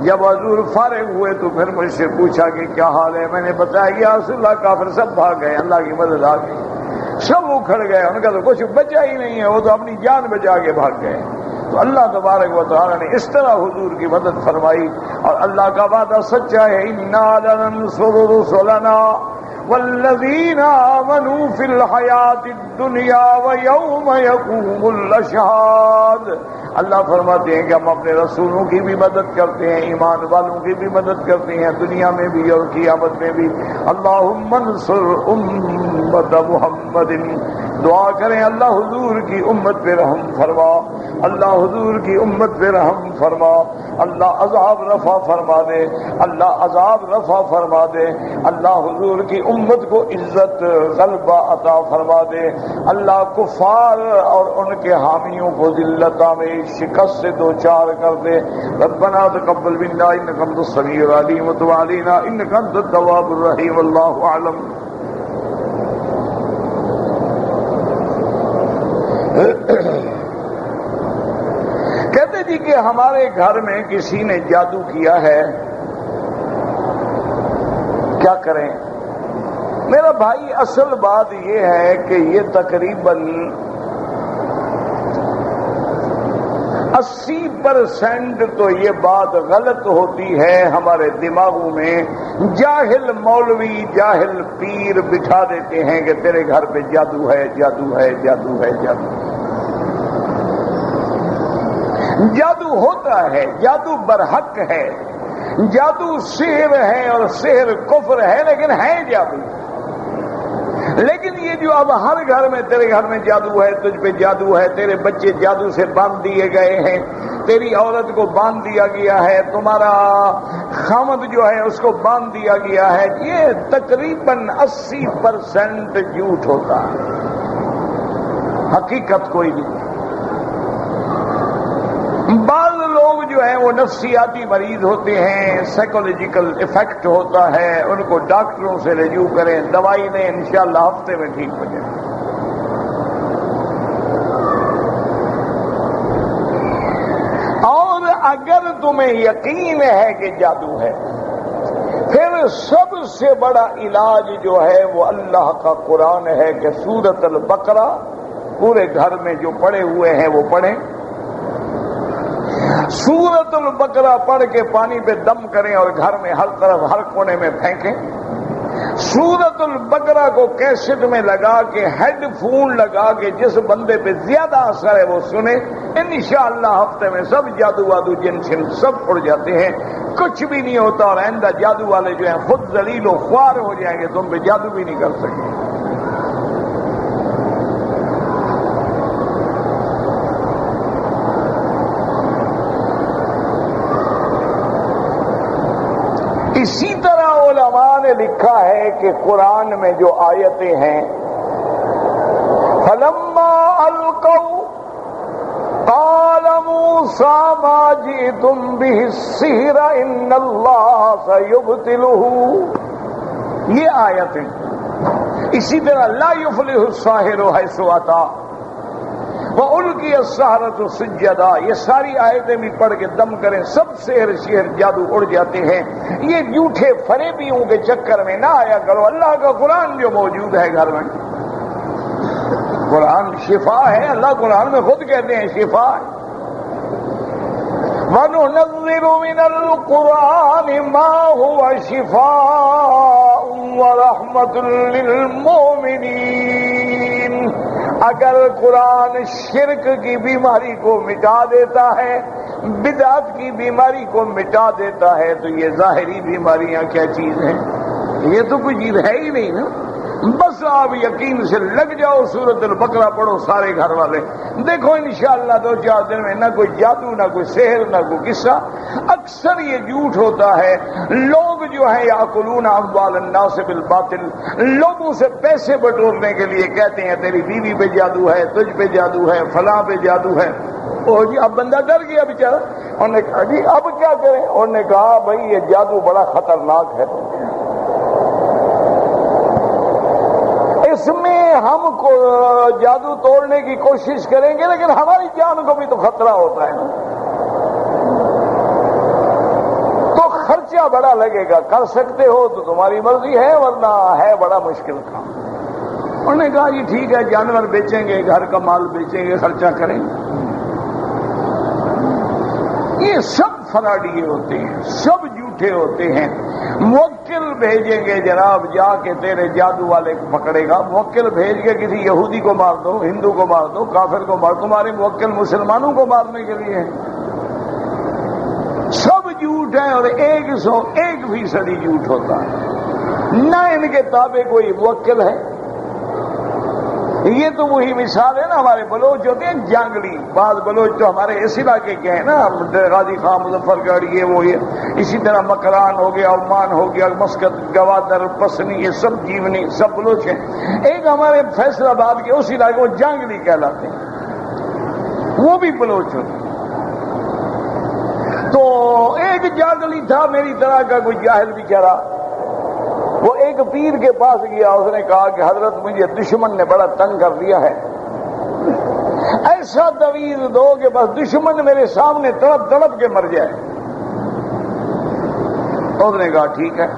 جب حضور فارغ ہوئے تو پھر مجھ سے پوچھا کہ کیا حال ہے، میں نے بتایا کہ یا رسول اللہ کافر سب بھاگ گئے، اللہ کی مدد آ گئی، سب اکھڑ گئے، ان کا تو کچھ بچا ہی نہیں ہے، وہ تو اپنی جان بچا کے بھاگ گئے۔ تو اللہ تبارک و تعالی نے اس طرح حضور کی مدد فرمائی، اور اللہ کا وعدہ سچا ہے، انا لننصر رسلنا والذین آمنوا فی الحیات الدنیا ویوم یقوم الاشہاد۔ اللہ فرماتے ہیں کہ ہم اپنے رسولوں کی بھی مدد کرتے ہیں، ایمان والوں کی بھی مدد کرتے ہیں، دنیا میں بھی اور قیامت میں بھی۔ اللہم انصر امت محمد، دعا کریں اللہ حضور کی امت پہ رحم فرما، اللہ حضور کی امت پہ رحم فرما، اللہ عذاب رفع فرما دے، اللہ عذاب رفع فرما دے، اللہ حضور کی امت کو عزت غلبہ عطا فرما دے، اللہ کفار اور ان کے حامیوں کو ذلت میں شکست سے دوچار کر دے۔ ربنا تقبل منا انک انت السمیع العلیم وتب علینا انک انت التواب الرحیم۔ واللہ اعلم۔ کہتے جی کہ ہمارے گھر میں کسی نے جادو کیا ہے، کیا کریں؟ میرا بھائی اصل بات یہ ہے کہ یہ تقریباً 80% تو یہ بات غلط ہوتی ہے ہمارے دماغوں میں۔ جاہل مولوی جاہل پیر بٹھا دیتے ہیں کہ تیرے گھر پہ جادو ہے، جادو ہے، جادو ہے، جادو۔ جادو ہوتا ہے، جادو برحق ہے، جادو سحر ہے اور سحر کفر ہے، لیکن ہے جادو۔ لیکن یہ جو اب ہر گھر میں تیرے گھر میں جادو ہے، تجھ پہ جادو ہے، تیرے بچے جادو سے باندھ دیے گئے ہیں، تیری عورت کو باندھ دیا گیا ہے، تمہارا خامد جو ہے اس کو باندھ دیا گیا ہے، یہ تقریباً 80% جھوٹ ہوتا ہے، حقیقت کوئی نہیں۔ بعض لوگ جو ہیں وہ نفسیاتی مریض ہوتے ہیں، سائیکولوجیکل ایفیکٹ ہوتا ہے، ان کو ڈاکٹروں سے رجوع کریں، دوائی لیں، انشاءاللہ ہفتے میں ٹھیک ہو جائے۔ اور اگر تمہیں یقین ہے کہ جادو ہے، پھر سب سے بڑا علاج جو ہے وہ اللہ کا قرآن ہے کہ سورۃ البقرہ پورے گھر میں جو پڑھے ہوئے ہیں وہ پڑھیں، سورۃ البقرہ پڑھ کے پانی پہ دم کریں اور گھر میں ہر طرف ہر کونے میں پھینکیں، سورۃ البقرہ کو کیسٹ میں لگا کے ہیڈ فون لگا کے جس بندے پہ زیادہ اثر ہے وہ سنے، انشاءاللہ ہفتے میں سب جادو وادو جن چھن سب اڑ جاتے ہیں، کچھ بھی نہیں ہوتا، اور آئندہ جادو والے جو ہیں خود ذلیل و خوار ہو جائیں گے، تم پہ جادو بھی نہیں کر سکتے۔ اسی طرح علماء نے لکھا ہے کہ قرآن میں جو آیتیں ہیں، فَلَمَّا أَلْقَوْا قَالَ مُوسَىٰ مَا جِئْتُمْ بِهِ السِّحْرَ إِنَّ اللَّهَ سَيُبْطِلُهُ، یہ آیتیں۔ اسی طرح لَا يُفْلِحُ السَّاحِرُ حَيْثُ أَتَىٰ وَأُلْقِيَ السَّحَرَةُ سُجَّدًا، یہ ساری آیتیں بھی پڑھ کے دم کریں، سب سحر شہر جادو اڑ جاتے ہیں۔ یہ جھوٹے فریبیوں کے چکر میں نہ آیا کرو، اللہ کا قرآن جو موجود ہے گھر میں، قرآن شفا ہے، اللہ قرآن میں خود کہتے ہیں شفا ہے۔ وَنُنَزِّلُ مِنَ الْقُرْآنِ مَا هُوَ شِفَاءٌ وَرَحْمَةٌ لِّلْمُؤْمِنِينَ، اگر قرآن شرک کی بیماری کو مٹا دیتا ہے، بدعت کی بیماری کو مٹا دیتا ہے، تو یہ ظاہری بیماریاں کیا چیز ہیں؟ یہ تو کوئی چیز ہے ہی نہیں نا۔ بس آپ یقین سے لگ جاؤ، سورۃ البقرہ پڑھو سارے گھر والے، دیکھو انشاءاللہ 2-4 دن میں نہ کوئی جادو، نہ کوئی سحر، نہ کوئی قصہ۔ اکثر یہ جھوٹ ہوتا ہے، لوگ جو ہیں یاکلون اموال الناس بالباطل، لوگوں سے پیسے بٹورنے کے لیے کہتے ہیں تیری بیوی پہ جادو ہے، تجھ پہ جادو ہے، فلاں پہ جادو ہے۔ او جی اب بندہ ڈر گیا بیچارہ، انہوں نے کہا جی اب کیا کریں؟ انہوں نے کہا بھائی یہ جادو بڑا خطرناک ہے، اس میں ہم کو جادو توڑنے کی کوشش کریں گے لیکن ہماری جان کو بھی تو خطرہ ہوتا ہے نا، تو خرچہ بڑا لگے گا، کر سکتے ہو تو تمہاری مرضی ہے، ورنہ ہے بڑا مشکل کام۔ انہوں نے کہا جی ٹھیک ہے، جانور بیچیں گے، گھر کا مال بیچیں گے، خرچہ کریں گے۔ یہ سب فراڈیے ہوتے ہیں، سب جھوٹے ہوتے ہیں۔ موکل بھیجیں گے جناب، جا کے تیرے جادو والے کو پکڑے گا، موکل بھیج کے کسی یہودی کو مار دو، ہندو کو مار دو، کافر کو مار دو، تمہارے موکل مسلمانوں کو مارنے کے لیے ہیں۔ سب جھوٹ ہیں، اور 101% جھوٹ ہوتا ہے، نہ ان کے تابع کوئی موکل ہے۔ یہ تو وہی مثال ہے نا، ہمارے بلوچ ہوتے ہیں جانگلی، بعض بلوچ تو ہمارے اس علاقے کے ہیں نا، غازی خان، مظفر گڑھ، یہ اسی طرح مکران ہو گیا، عمان ہو گیا، مسکت، گوادر، پسنی، یہ سب جیونی سب بلوچ ہیں۔ ایک ہمارے فیصل آباد کے اس علاقے کو جانگلی کہلاتے ہیں، وہ بھی بلوچ ہوتے ہیں۔ تو ایک جانگلی تھا میری طرح کا کوئی جاہل بیچارہ، وہ ایک پیر کے پاس گیا، اس نے کہا کہ حضرت مجھے دشمن نے بڑا تنگ کر دیا ہے، ایسا تعویذ دو کہ بس دشمن میرے سامنے تڑپ تڑپ کے مر جائے۔ اس نے کہا ٹھیک ہے۔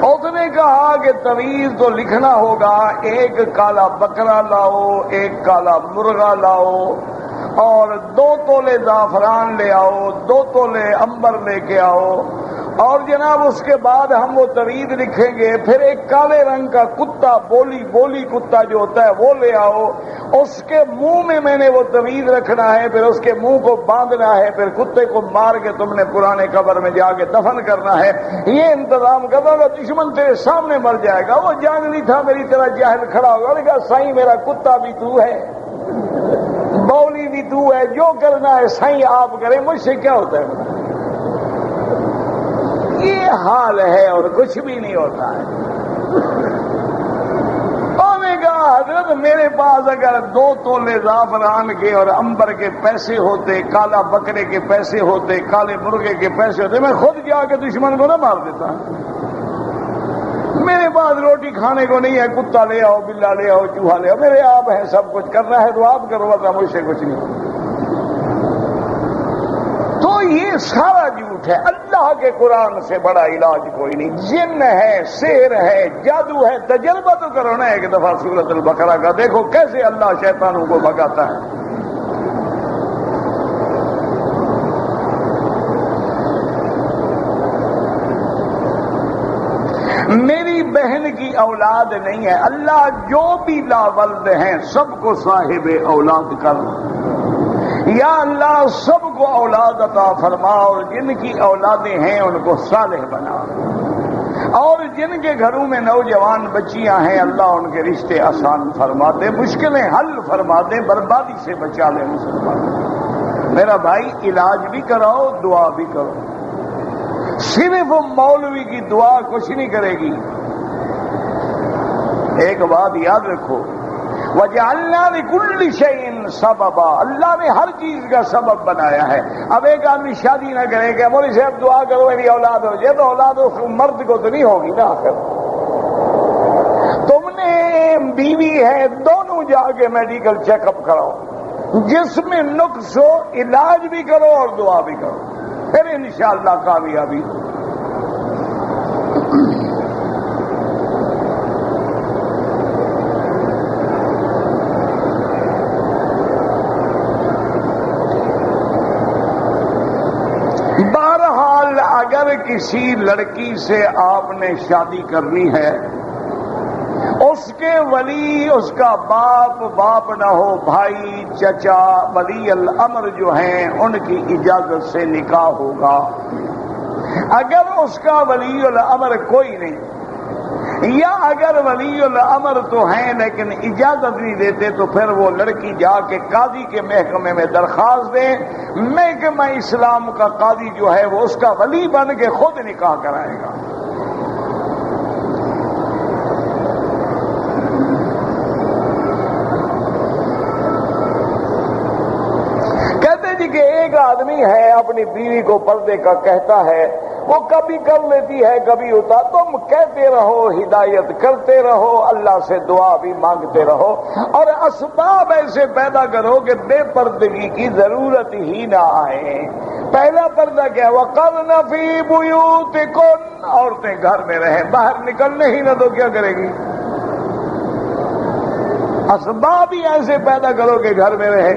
اس نے کہا کہ تعویذ تو لکھنا ہوگا، ایک کالا بکرا لاؤ، ایک کالا مرغا لاؤ، اور 2 تولے زعفران لے آؤ، 2 تولے عنبر لے کے آؤ، اور جناب اس کے بعد ہم وہ تعویذ لکھیں گے، پھر ایک کالے رنگ کا کتا، بولی کتا جو ہوتا ہے وہ لے آؤ، اس کے منہ میں نے وہ تویز رکھنا ہے، پھر اس کے منہ کو باندھنا ہے، پھر کتے کو مار کے تم نے پرانے قبر میں جا کے دفن کرنا ہے، یہ انتظام کرنا گا۔ دشمن تیرے سامنے مر جائے گا، وہ جانگلی تھا میری طرح جاہل کھڑا ہوگا، اور کہا سائیں میرا کتا بھی تو ہے، بولی بھی تو ہے، جو کرنا ہے سائیں آپ کریں، مجھ سے کیا ہوتا ہے؟ یہ حال ہے اور کچھ بھی نہیں ہوتا ہے۔ حضرت میرے پاس اگر 2 تولے زعفران کے اور عنبر کے پیسے ہوتے، کالا بکرے کے پیسے ہوتے، کالے مرغے کے پیسے ہوتے، میں خود جا کے دشمن کو نہ مار دیتا۔ میرے پاس روٹی کھانے کو نہیں ہے، کتا لے آؤ، بلا لے آؤ، چوہا لے آؤ، میرے آپ ہیں، سب کچھ کرنا ہے تو آپ کرو، ورنہ مجھ سے کچھ نہیں۔ تو یہ سارا جھوٹ ہے۔ اللہ کے قرآن سے بڑا علاج کوئی نہیں۔ جن ہے، سحر ہے، جادو ہے، تجربہ تو کرو نا ایک دفعہ سورۃ البقرہ کا، دیکھو کیسے اللہ شیطانوں کو بھگاتا ہے۔ میری بہن کی اولاد نہیں ہے، اللہ جو بھی لاولد ہیں سب کو صاحب اولاد کر، یا اللہ سب کو اولاد عطا فرما، اور جن کی اولادیں ہیں ان کو صالح بنا، اور جن کے گھروں میں نوجوان بچیاں ہیں اللہ ان کے رشتے آسان فرما دے، مشکلیں حل فرما دے، بربادی سے بچا لے مسلمان۔ میرا بھائی علاج بھی کراؤ، دعا بھی کرو، صرف مولوی کی دعا کچھ نہیں کرے گی۔ ایک بات یاد رکھو، وَجَعَلْنَا لِكُلِّ شَيْءٍ سَبَبًا، اللہ نے ہر چیز کا سبب بنایا ہے۔ اب ایک آدمی شادی نہ کرے کہ مولوی صاحب دعا کرو میری اولاد ہو جائے، تو اولاد مرد کو تو نہیں ہوگی نا آخر۔ تم نے بیوی ہے، دونوں جا کے میڈیکل چیک اپ کراؤ، جس میں نقص ہو علاج بھی کرو اور دعا بھی کرو، پھر انشاءاللہ کامیابی۔ بہرحال اگر کسی لڑکی سے آپ نے شادی کرنی ہے، اس کے ولی، اس کا باپ نہ ہو، بھائی، چچا، ولی الامر جو ہیں ان کی اجازت سے نکاح ہوگا۔ اگر اس کا ولی الامر کوئی نہیں، یا اگر ولی الامر تو ہیں لیکن اجازت نہیں دیتے، تو پھر وہ لڑکی جا کے قاضی کے محکمے میں درخواست دے، محکمہ اسلام کا قاضی جو ہے وہ اس کا ولی بن کے خود نکاح کرائے گا۔ کہ ایک آدمی ہے اپنی بیوی کو پردے کا کہتا ہے، وہ کبھی کر لیتی ہے کبھی ہوتا، تم کہتے رہو، ہدایت کرتے رہو، اللہ سے دعا بھی مانگتے رہو، اور اسباب ایسے پیدا کرو کہ بے پردگی کی ضرورت ہی نہ آئے۔ پہلا پردہ کیا؟ وَقَرْنَ فِي بُيُوتِكُنَّ، عورتیں گھر میں رہیں، باہر نکلنے ہی نہ تو کیا کرے گی؟ اسباب ہی ایسے پیدا کرو کہ گھر میں رہے،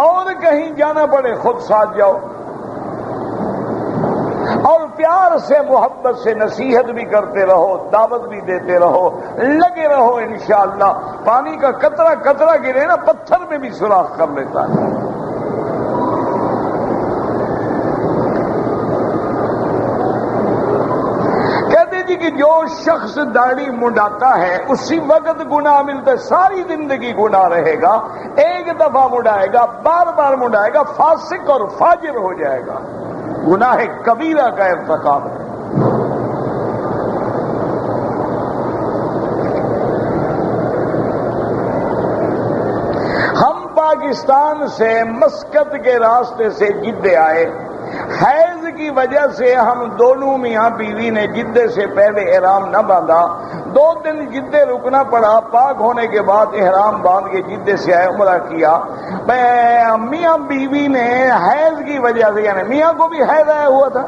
اور کہیں جانا پڑے خود ساتھ جاؤ، اور پیار سے محبت سے نصیحت بھی کرتے رہو، دعوت بھی دیتے رہو، لگے رہو، انشاءاللہ پانی کا قطرہ قطرہ گرے نا پتھر میں بھی سوراخ کر لیتا ہے۔ کہ جو شخص داڑھی منڈاتا ہے اسی وقت گناہ ملتا ہے، ساری زندگی گناہ رہے گا، ایک دفعہ منڈائے گا، بار بار منڈائے گا، فاسق اور فاجر ہو جائے گا، گناہ کبیرہ کا ارتکاب ہے۔ ہم پاکستان سے مسقط کے راستے سے جدے آئے، حیض کی وجہ سے ہم دونوں میاں بیوی نے جدے سے پہلے احرام نہ باندھا، 2 دن جدے رکنا پڑا، پاک ہونے کے بعد احرام باندھ کے جدے سے آئے، عمرہ کیا۔ میاں بیوی نے حیض کی وجہ سے، یعنی میاں کو بھی حیض آیا ہوا تھا،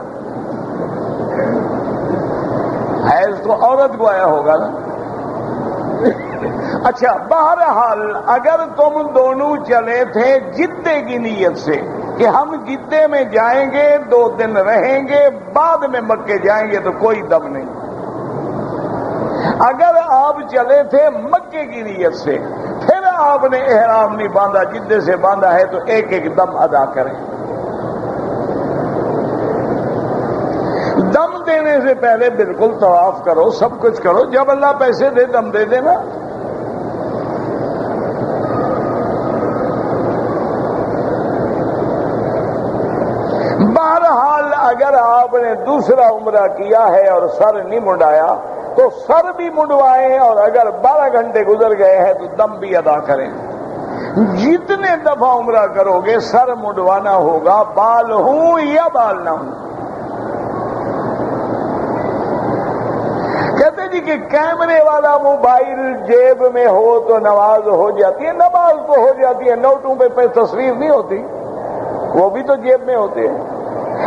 حیض تو عورت کو آیا ہوگا نا۔ اچھا، بہرحال اگر تم دونوں چلے تھے جدے کی نیت سے کہ ہم جدے میں جائیں گے، 2 دن رہیں گے، بعد میں مکے جائیں گے، تو کوئی دم نہیں۔ اگر آپ چلے تھے مکے کی نیت سے، پھر آپ نے احرام نہیں باندھا، جدے سے باندھا ہے تو ایک ایک دم ادا کریں۔ دم دینے سے پہلے بالکل طواف کرو، سب کچھ کرو، جب اللہ پیسے دے دم دے دینا۔ بہرحال اگر آپ نے دوسرا عمرہ کیا ہے اور سر نہیں منڈایا تو سر بھی منڈوائیں، اور اگر 12 گھنٹے گزر گئے ہیں تو دم بھی ادا کریں۔ جتنے دفعہ عمرہ کرو گے سر منڈوانا ہوگا، بال ہوں یا بال نہ ہوں۔ کہتے جی کہ کیمرے والا موبائل جیب میں ہو تو نماز ہو جاتی ہے، نماز تو ہو جاتی ہے، نوٹوں پہ تصویر نہیں ہوتی، وہ بھی تو جیب میں ہوتے ہیں۔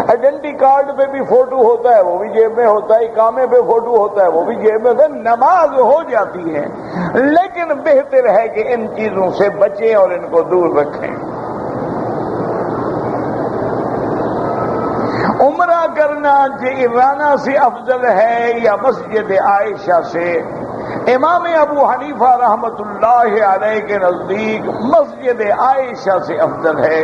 آئیڈینٹی کارڈ پہ بھی فوٹو ہوتا ہے، وہ بھی جیب میں ہوتا ہے، اقامے پہ فوٹو ہوتا ہے، وہ بھی جیب میں ہوتا ہے۔ نماز ہو جاتی ہے، لیکن بہتر ہے کہ ان چیزوں سے بچیں اور ان کو دور رکھیں۔ عمرہ کرنا جعرانہ سے افضل ہے یا مسجد عائشہ سے؟ امام ابو حنیفہ رحمت اللہ علیہ کے نزدیک مسجد عائشہ سے افضل ہے،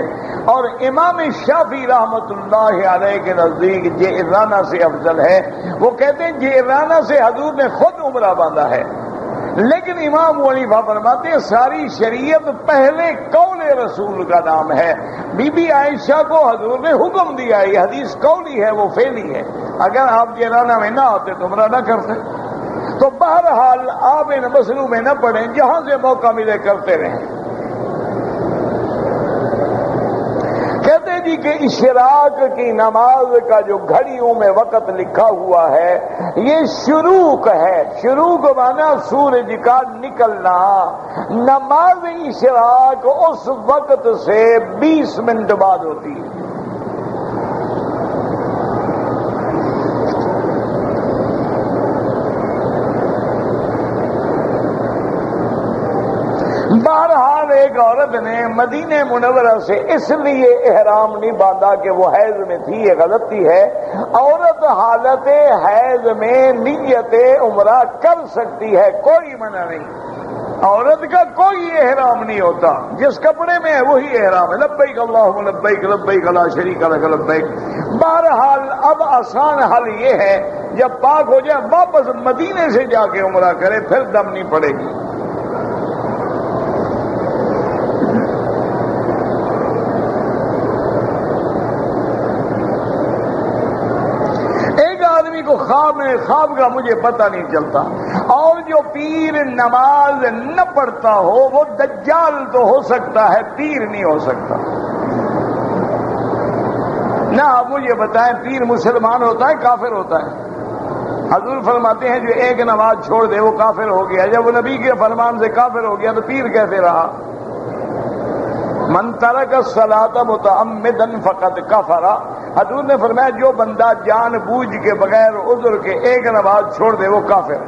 اور امام شافعی رحمت اللہ علیہ کے نزدیک جعرانہ سے افضل ہے۔ وہ کہتے ہیں جعرانہ سے حضور نے خود عمرہ باندھا ہے، لیکن امام ابو حنیفہ فرماتے ہیں ساری شریعت پہلے قول رسول کا نام ہے۔ بی بی عائشہ کو حضور نے حکم دیا، یہ حدیث قولی ہے، وہ فعلی ہے۔ اگر آپ جعرانہ میں نہ ہوتے تو عمرہ نہ کرتے۔ تو بہرحال آپ ان مسئلوں میں نہ پڑیں، جہاں سے موقع ملے کرتے رہیں۔ کہتے جی کہ اشراق کی نماز کا جو گھڑیوں میں وقت لکھا ہوا ہے یہ شروق ہے، شروق مانا سورج کا نکلنا۔ نماز اشراق اس وقت سے 20 منٹ بعد ہوتی ہے۔ بہرحال ایک عورت نے مدینہ منورہ سے اس لیے احرام نہیں باندھا کہ وہ حیض میں تھی، یہ غلطی ہے۔ عورت حالت حیض میں نیت عمرہ کر سکتی ہے، کوئی منع نہیں۔ عورت کا کوئی احرام نہیں ہوتا، جس کپڑے میں ہے وہی احرام ہے۔ لبیک اللہم لبیک لبیک لا شریک لک لبیک۔ بہرحال اب آسان حل یہ ہے جب پاک ہو جائے واپس مدینے سے جا کے عمرہ کرے، پھر دم نہیں پڑے گی۔ کو خواب کا مجھے پتہ نہیں چلتا، اور جو پیر نماز نہ پڑھتا ہو وہ دجال تو ہو سکتا ہے، پیر نہیں ہو سکتا۔ نہ آپ مجھے بتائیں پیر مسلمان ہوتا ہے کافر ہوتا ہے؟ حضور فرماتے ہیں جو ایک نماز چھوڑ دے وہ کافر ہو گیا۔ جب وہ نبی کے فرمان سے کافر ہو گیا تو پیر کیسے رہا؟ من ترک الصلاۃ متعمدا فقد کفر۔ حضور نے فرمایا جو بندہ جان بوجھ کے بغیر عذر کے ایک نماز چھوڑ دے وہ کافر ہے۔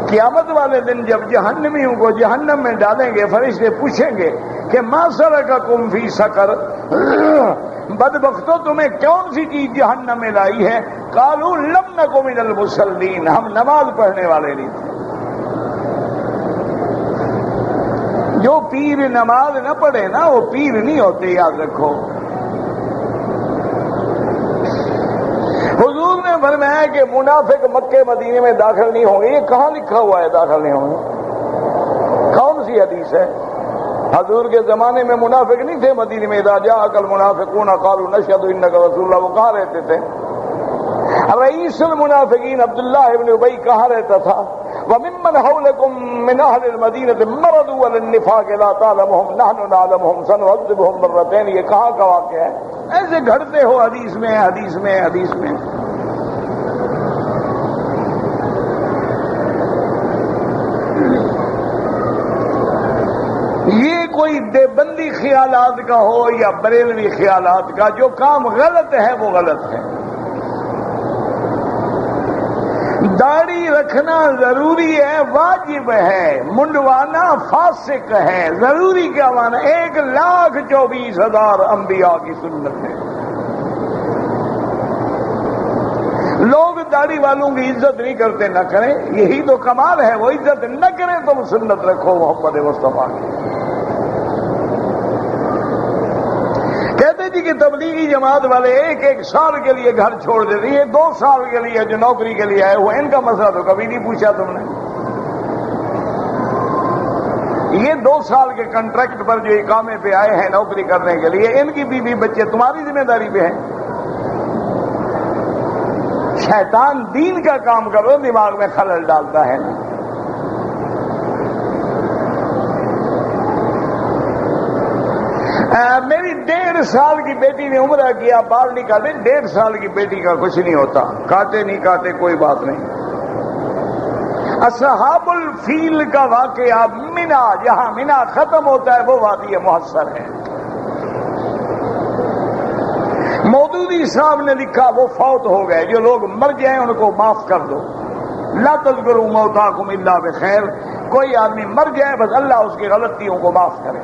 قیامت والے دن جب جہنمیوں کو جہنم میں ڈالیں گے فرشتے پوچھیں گے کہ ما سلککم فی سقر، بدبختو تمہیں کون سی چیز جہنم میں لائی ہے؟ قالوا لم نک من المصلین، ہم نماز پڑھنے والے نہیں تھے۔ جو پیر نماز نہ پڑھے نا وہ پیر نہیں ہوتے، یاد رکھو۔ حضور نے فرمایا کہ منافق مکے مدینے میں داخل نہیں ہوں گے۔ یہ کہاں لکھا ہوا ہے داخل نہیں ہوں گے؟ کون سی حدیث ہے؟ حضور کے زمانے میں منافق نہیں تھے مدینے میں؟ اذا جاءک المنافقون قالوا نشهد انک رسول اللہ، وہ کہاں رہتے تھے؟ رئیس المنافقین عبداللہ ابن ابی کہاں رہتا تھا؟ وممن حولکم من اہل المدینہ مرضوا علی النفاق لا تعلمهم نحن نعلمهم سنعذبهم مرتين۔ یہ کہاں کا واقعہ ہے؟ ایسے گھڑتے ہو حدیث میں حدیث میں حدیث میں۔ یہ کوئی دیوبندی خیالات کا ہو یا بریلوی خیالات کا، جو کام غلط ہے وہ غلط ہے۔ داڑھی رکھنا ضروری ہے، واجب ہے، منڈوانا فاسق ہے۔ ضروری کیا مانا؟ 1,24,000 انبیاء کی سنت ہے۔ لوگ داڑھی والوں کی عزت نہیں کرتے، نہ کریں، یہی تو کمال ہے، وہ عزت نہ کریں تم سنت رکھو محمد مصطفیٰ کی۔ کہتے جی کہ تبلیغی جماعت والے ایک ایک سال کے لیے گھر چھوڑ دیتے، یہ 2 سال کے لیے جو نوکری کے لیے آئے وہ ان کا مسئلہ تو کبھی نہیں پوچھا تم نے۔ یہ 2 سال کے کنٹریکٹ پر جو اقامے پہ آئے ہیں نوکری کرنے کے لیے، ان کی بیوی بچے تمہاری ذمہ داری پہ ہیں۔ شیطان دین کا کام کرو دماغ میں خلل ڈالتا ہے نا۔ میری 1.5 سال کی بیٹی نے عمرہ کیا، بال نہیں کاٹے، 1.5 سال کی بیٹی کا کچھ نہیں ہوتا، کاٹے نہیں کاٹے کوئی بات نہیں۔ اصحاب الفیل کا واقعہ منا، جہاں منا ختم ہوتا ہے وہ وادی محصر ہے۔ مودودی صاحب نے لکھا، وہ فوت ہو گئے، جو لوگ مر جائیں ان کو معاف کر دو، لا تذکروا موتاکم الا بخیر، کوئی آدمی مر جائے بس اللہ اس کی غلطیوں کو معاف کرے۔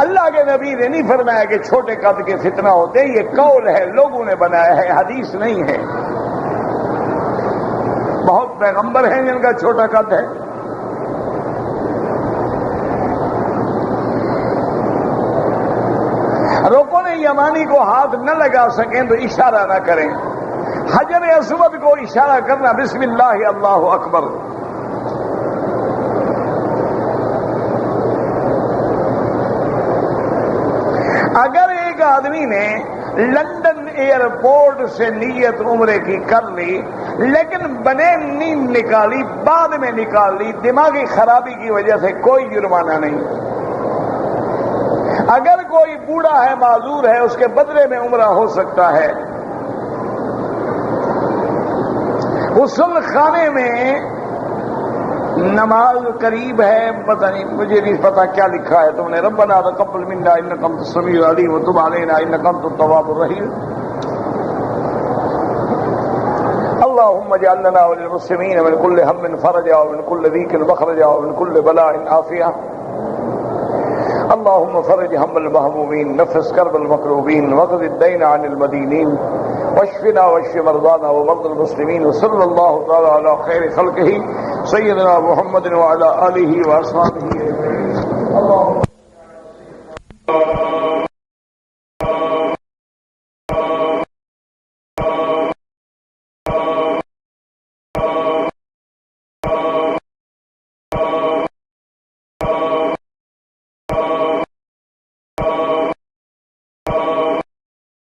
اللہ کے نبی نے نہیں فرمایا کہ چھوٹے قد کے فتنہ ہوتے، یہ قول ہے، لوگوں نے بنایا ہے، حدیث نہیں ہے۔ بہت پیغمبر ہیں جن کا چھوٹا قد ہے۔ رکن یمانی کو ہاتھ نہ لگا سکیں تو اشارہ نہ کریں، حجر اسود کو اشارہ کرنا، بسم اللہ اللہ اکبر۔ اگر ایک آدمی نے لندن ایئرپورٹ سے نیت عمرے کی کر لی لیکن بنے نیند نکالی، بعد میں نکال لی، دماغی خرابی کی وجہ سے کوئی جرمانہ نہیں۔ اگر کوئی بوڑھا ہے، معذور ہے، اس کے بدلے میں عمرہ ہو سکتا ہے۔ غسل خانے میں نماز قریب ہے، پتہ نہیں، مجھے نہیں پتا کیا لکھا ہے تم نے، ربنا تقبل منا انک انت السمیع العلیم وتب علینا انک انت التواب الرحیم۔ اللهم اجعل لنا وللمسلمين من كل هم فرجا ومن كل ضيق مخرجا ومن كل بلاء عافية۔ اللهم فرج هم المهمومين، نفس كرب المكروبين، واقض الدين عن المدينين، واشفنا واشف مرضانا ومرضى المسلمين، وصلى الله تعالى على خير خلقه سيدنا محمد وعلى آله وأصحابه أجمعين۔ اللهم